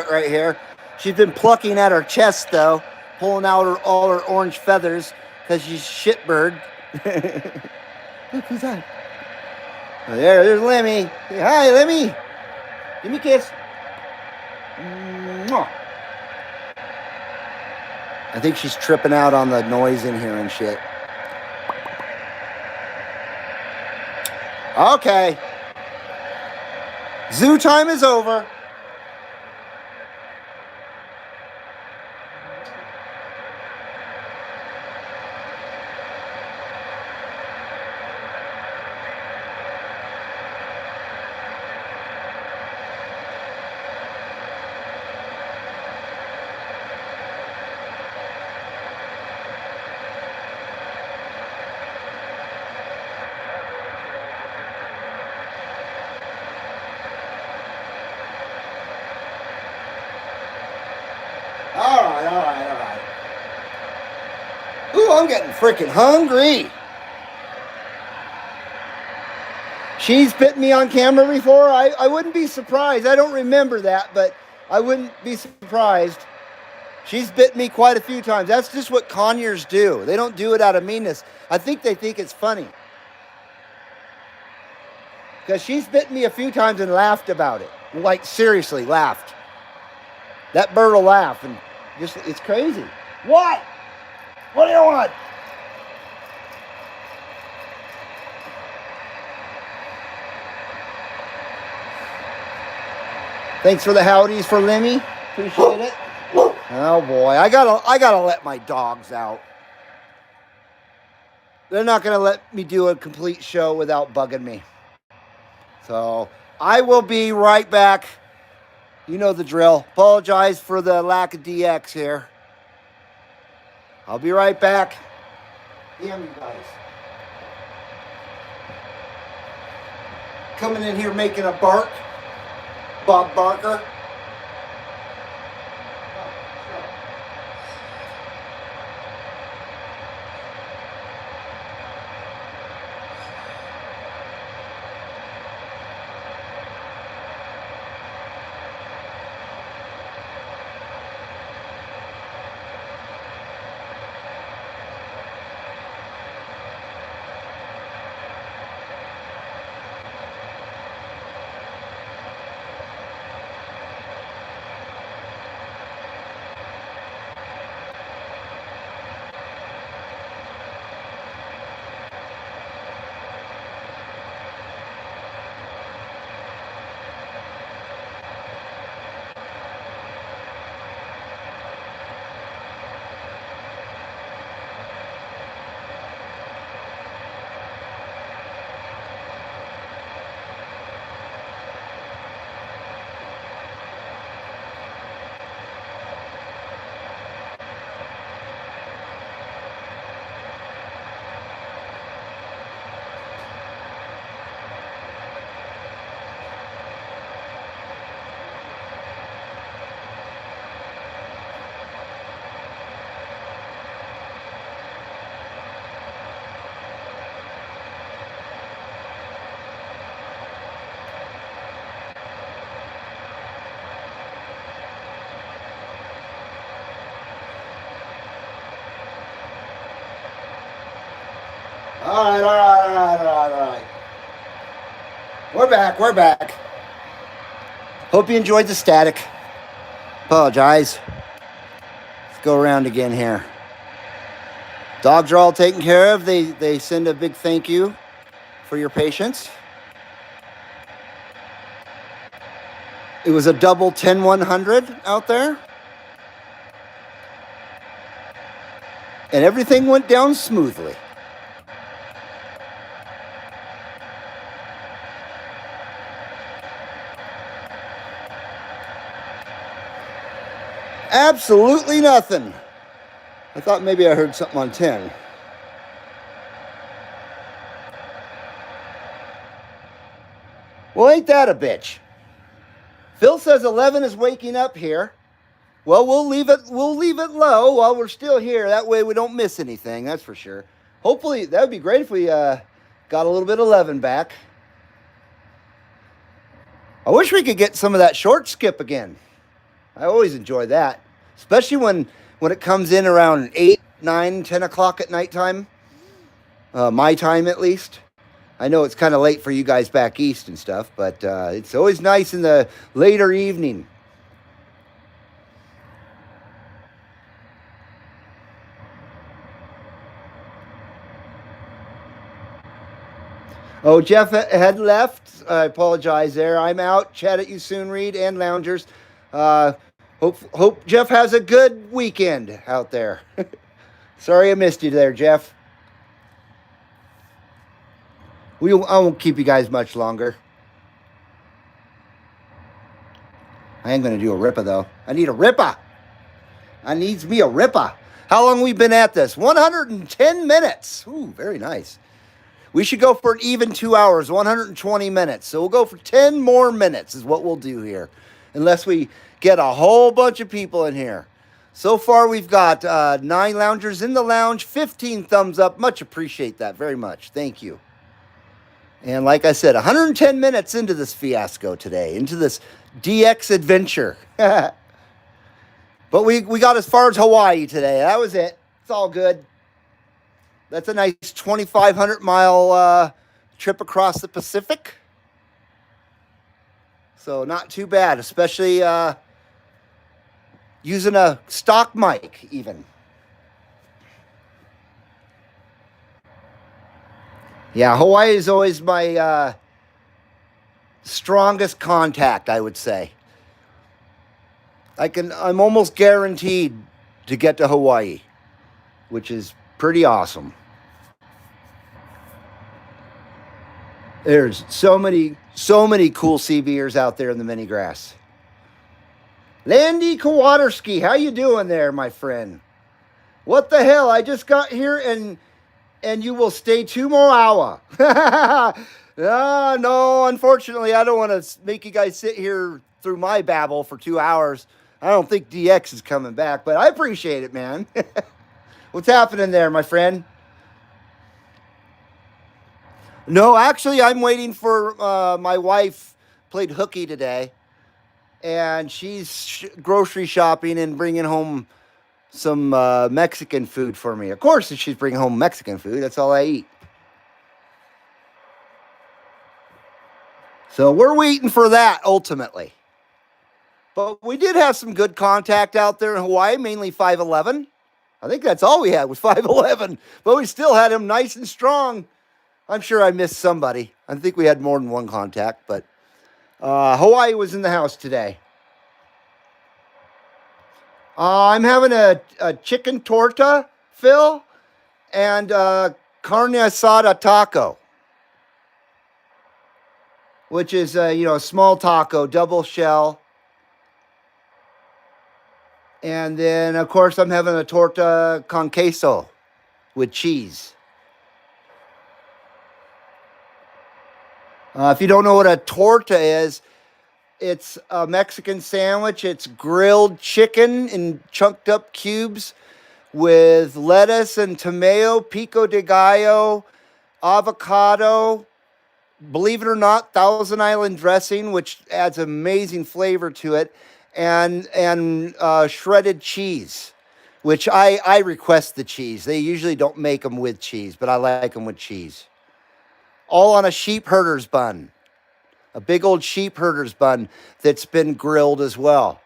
right here. She's been plucking at her chest though, pulling out all her orange feathers because she's shitbird. Look who's that? Oh, there's Lemmy. Say hi, Lemmy. Give me a kiss. Mwah. I think she's tripping out on the noise in here and shit. Okay. Zoo time is over. All right. Ooh, I'm getting freaking hungry. She's bitten me on camera before. I wouldn't be surprised. I don't remember that, but I wouldn't be surprised. She's bitten me quite a few times. That's just what conures do. They don't do it out of meanness. I think they think it's funny. Because she's bitten me a few times and laughed about it. Like, seriously, laughed. That bird will laugh and just, it's crazy. What? What do you want? Thanks for the howdies for Lemmy. Appreciate it. Oh boy, I gotta let my dogs out. They're not gonna let me do a complete show without bugging me. So I will be right back. You know the drill. Apologize for the lack of DX here. I'll be right back. Damn you guys. Coming in here making a bark. Bob Barker. All right. We're back. Hope you enjoyed the static. Apologize. Let's go around again here. Dogs are all taken care of. They send a big thank you for your patience. It was a double 10-100 out there. And everything went down smoothly. Absolutely nothing. I thought maybe I heard something on 10. Well, ain't that a bitch? Phil says 11 is waking up here. Well, we'll leave it low while we're still here. That way we don't miss anything, that's for sure. Hopefully, that would be great if we got a little bit of 11 back. I wish we could get some of that short skip again. I always enjoy that, especially when it comes in around 8, 9, 10 o'clock at nighttime. My time, at least. I know it's kind of late for you guys back east and stuff, but it's always nice in the later evening. Oh, Jeff had left. I apologize there. I'm out. Chat at you soon, Reed and Loungers. Hope Jeff has a good weekend out there. Sorry I missed you there, Jeff. I won't keep you guys much longer. I ain't going to do a ripper, though. I need a ripper. I needs me a ripper. How long we been at this? 110 minutes. Ooh, very nice. We should go for an even 2 hours, 120 minutes. So we'll go for 10 more minutes is what we'll do here. Unless we get a whole bunch of people in here. So far, we've got 9 loungers in the lounge, 15 thumbs up. Much appreciate that very much. Thank you. And like I said, 110 minutes into this fiasco today, into this DX adventure. But we got as far as Hawaii today. That was it. It's all good. That's a nice 2,500-mile trip across the Pacific. So not too bad, especially using a stock mic even. Yeah, Hawaii is always my strongest contact, I would say. I'm almost guaranteed to get to Hawaii, which is pretty awesome. There's so many cool sea beers out there in the mini grass. Landy Kowaterski, how you doing there, my friend? What the hell? I just got here and you will stay 2 more hours. No, unfortunately, I don't want to make you guys sit here through my babble for 2 hours. I don't think DX is coming back, but I appreciate it, man. What's happening there, my friend? No, actually, I'm waiting for my wife played hooky today, and she's grocery shopping and bringing home some Mexican food for me. Of course, she's bringing home Mexican food. That's all I eat. So we're waiting for that ultimately. But we did have some good contact out there in Hawaii, mainly 511. I think that's all we had was 511, but we still had him nice and strong. I'm sure I missed somebody. I think we had more than one contact, but Hawaii was in the house today. I'm having a chicken torta, Phil, and carne asada taco, which is a small taco, double shell. And then, of course, I'm having a torta con queso with cheese. If you don't know what a torta is, it's a Mexican sandwich. It's grilled chicken in chunked up cubes with lettuce and tomato, pico de gallo, avocado, believe it or not, Thousand Island dressing, which adds amazing flavor to it, and shredded cheese, which I request the cheese. They usually don't make them with cheese, but I like them with cheese. All on a sheep herder's bun. A big old sheep herder's bun that's been grilled as well.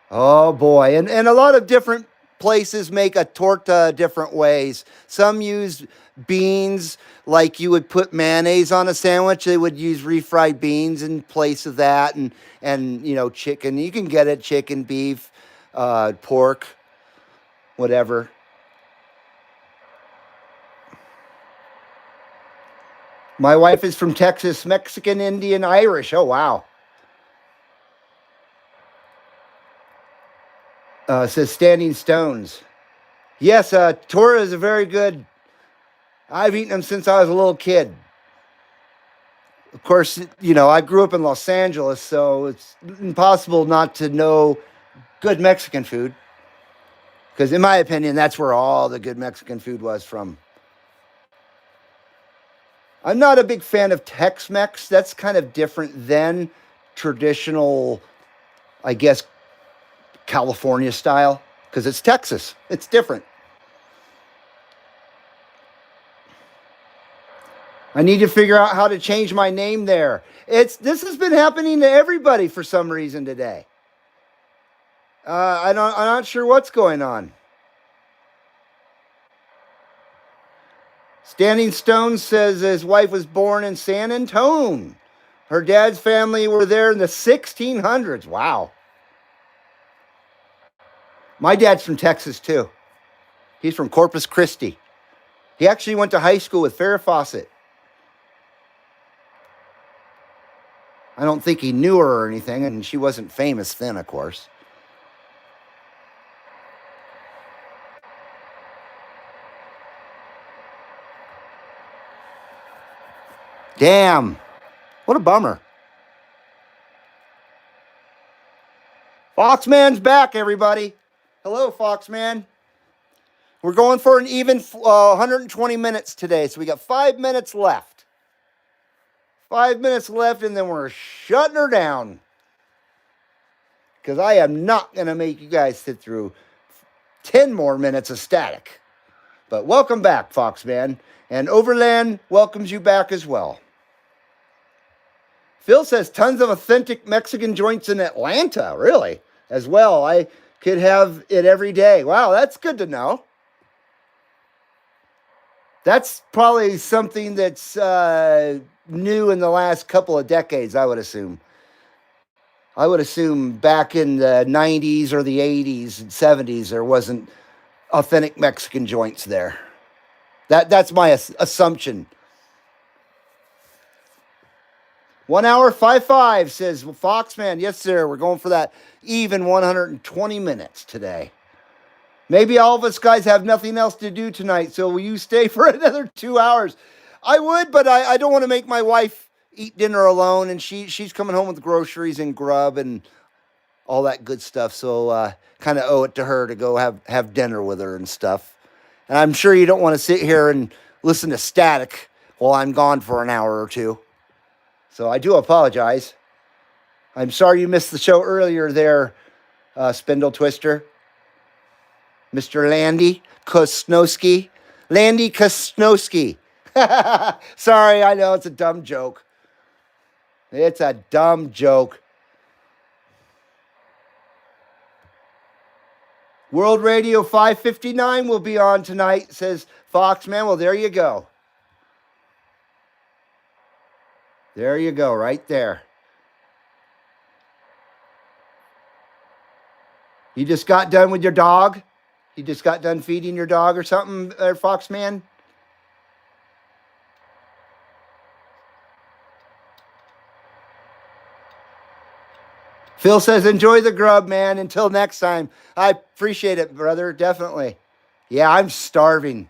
Oh boy. And a lot of different places make a torta different ways. Some use beans, like you would put mayonnaise on a sandwich. They would use refried beans in place of that, and chicken. You can get it, chicken, beef, pork, whatever. My wife is from Texas, Mexican, Indian, Irish. Oh, wow. Says Standing Stones. Yes, Tora is a very good. I've eaten them since I was a little kid. Of course, I grew up in Los Angeles, so it's impossible not to know good Mexican food. Because in my opinion, that's where all the good Mexican food was from. I'm not a big fan of Tex-Mex. That's kind of different than traditional, I guess, California style, because it's Texas. It's different. I need to figure out how to change my name there. This has been happening to everybody for some reason today. I'm not sure what's going on. Standing Stone says his wife was born in San Antonio. Her dad's family were there in the 1600s. Wow. My dad's from Texas, too. He's from Corpus Christi. He actually went to high school with Farrah Fawcett. I don't think he knew her or anything, and she wasn't famous then, of course. Damn. What a bummer. Foxman's back, everybody. Hello, Foxman. We're going for an even 120 minutes today, so we got 5 minutes left. 5 minutes left, and then we're shutting her down. Because I am not going to make you guys sit through 10 more minutes of static. But welcome back, Foxman. And Overland welcomes you back as well. Phil says tons of authentic Mexican joints in Atlanta, really, as well. I could have it every day. Wow, that's good to know. That's probably something that's new in the last couple of decades, I would assume. I would assume back in the 90s or the 80s and 70s, there wasn't authentic Mexican joints there. That's my assumption. 1 hour 55 says, well, Foxman, yes, sir. We're going for that even 120 minutes today. Maybe all of us guys have nothing else to do tonight, so will you stay for another 2 hours? I would, but I don't want to make my wife eat dinner alone, and she's coming home with groceries and grub and all that good stuff, so kind of owe it to her to go have dinner with her and stuff. And I'm sure you don't want to sit here and listen to static while I'm gone for an hour or two. So I do apologize. I'm sorry you missed the show earlier there, Spindle Twister. Mr. Landy Kosnowski. Landy Kosnowski. Sorry, I know it's a dumb joke. It's a dumb joke. World Radio 559 will be on tonight, says Foxman. Well, there you go. There you go, right there. You just got done with your dog? You just got done feeding your dog or something there, Foxman? Phil says, enjoy the grub, man. Until next time. I appreciate it, brother. Definitely. Yeah, I'm starving.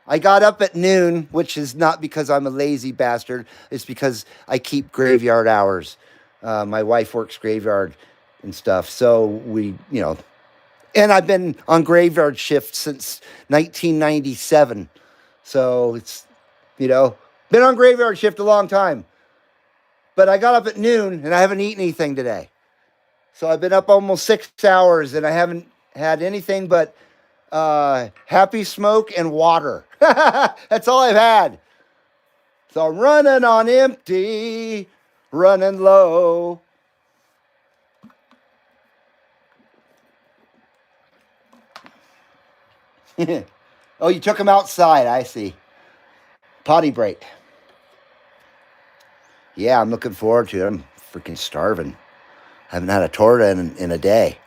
I got up at noon, which is not because I'm a lazy bastard. It's because I keep graveyard hours. My wife works graveyard and stuff. So we, and I've been on graveyard shift since 1997. So it's, been on graveyard shift a long time. But I got up at noon and I haven't eaten anything today. So I've been up almost 6 hours and I haven't had anything but happy smoke and water. That's all I've had. So I'm running on empty, running low. Oh, you took him outside. I see. Potty break. Yeah, I'm looking forward to it. I'm freaking starving. I haven't had a torta in a day.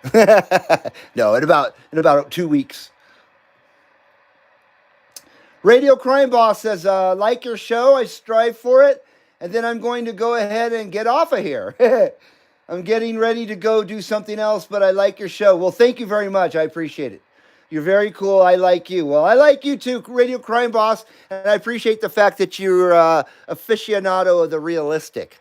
No, in about 2 weeks. Radio Crime Boss says, like your show, I strive for it, and then I'm going to go ahead and get off of here. I'm getting ready to go do something else, but I like your show. Well, thank you very much. I appreciate it. You're very cool. I like you. Well, I like you too, Radio Crime Boss, and I appreciate the fact that you're aficionado of the realistic.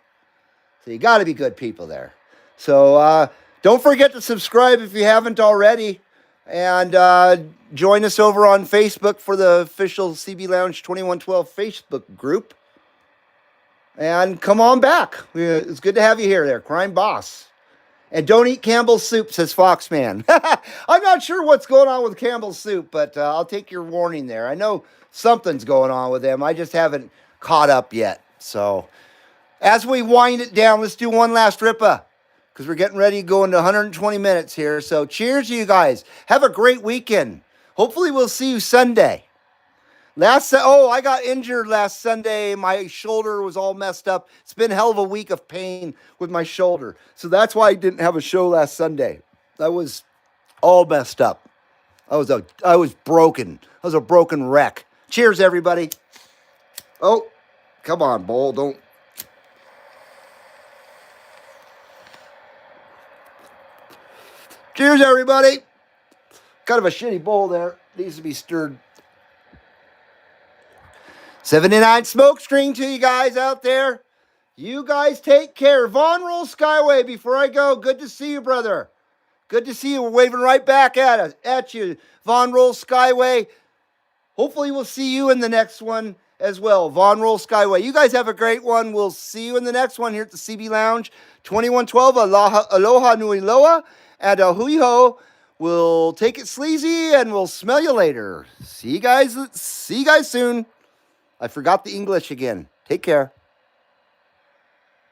So you got to be good people there. So don't forget to subscribe if you haven't already. And join us over on Facebook for the official CB Lounge 2112 Facebook group. And come on back. It's good to have you here there, Crime Boss. And don't eat Campbell's soup, says Foxman. I'm not sure what's going on with Campbell's soup, but I'll take your warning there. I know something's going on with them. I just haven't caught up yet. So as we wind it down, let's do one last ripper, because we're getting ready to go into 120 minutes here. So cheers to you guys. Have a great weekend. Hopefully we'll see you Sunday. I got injured last Sunday. My shoulder was all messed up. It's been a hell of a week of pain with my shoulder. So that's why I didn't have a show last Sunday. I was all messed up. I was broken. I was a broken wreck. Cheers, everybody. Oh, come on, Bull. Don't. Cheers, everybody. Kind of a shitty bowl there. Needs to be stirred. 79 smoke screen to you guys out there. You guys take care. Von Roll Skyway, before I go, good to see you, brother. Good to see you. We're waving right back at you. Von Roll Skyway. Hopefully we'll see you in the next one as well. Von Roll Skyway. You guys have a great one. We'll see you in the next one here at the CB Lounge 2112. Aloha Nui Loa. And a hui ho. We'll take it sleazy and we'll smell you later. See you guys soon. I forgot the English again. Take care.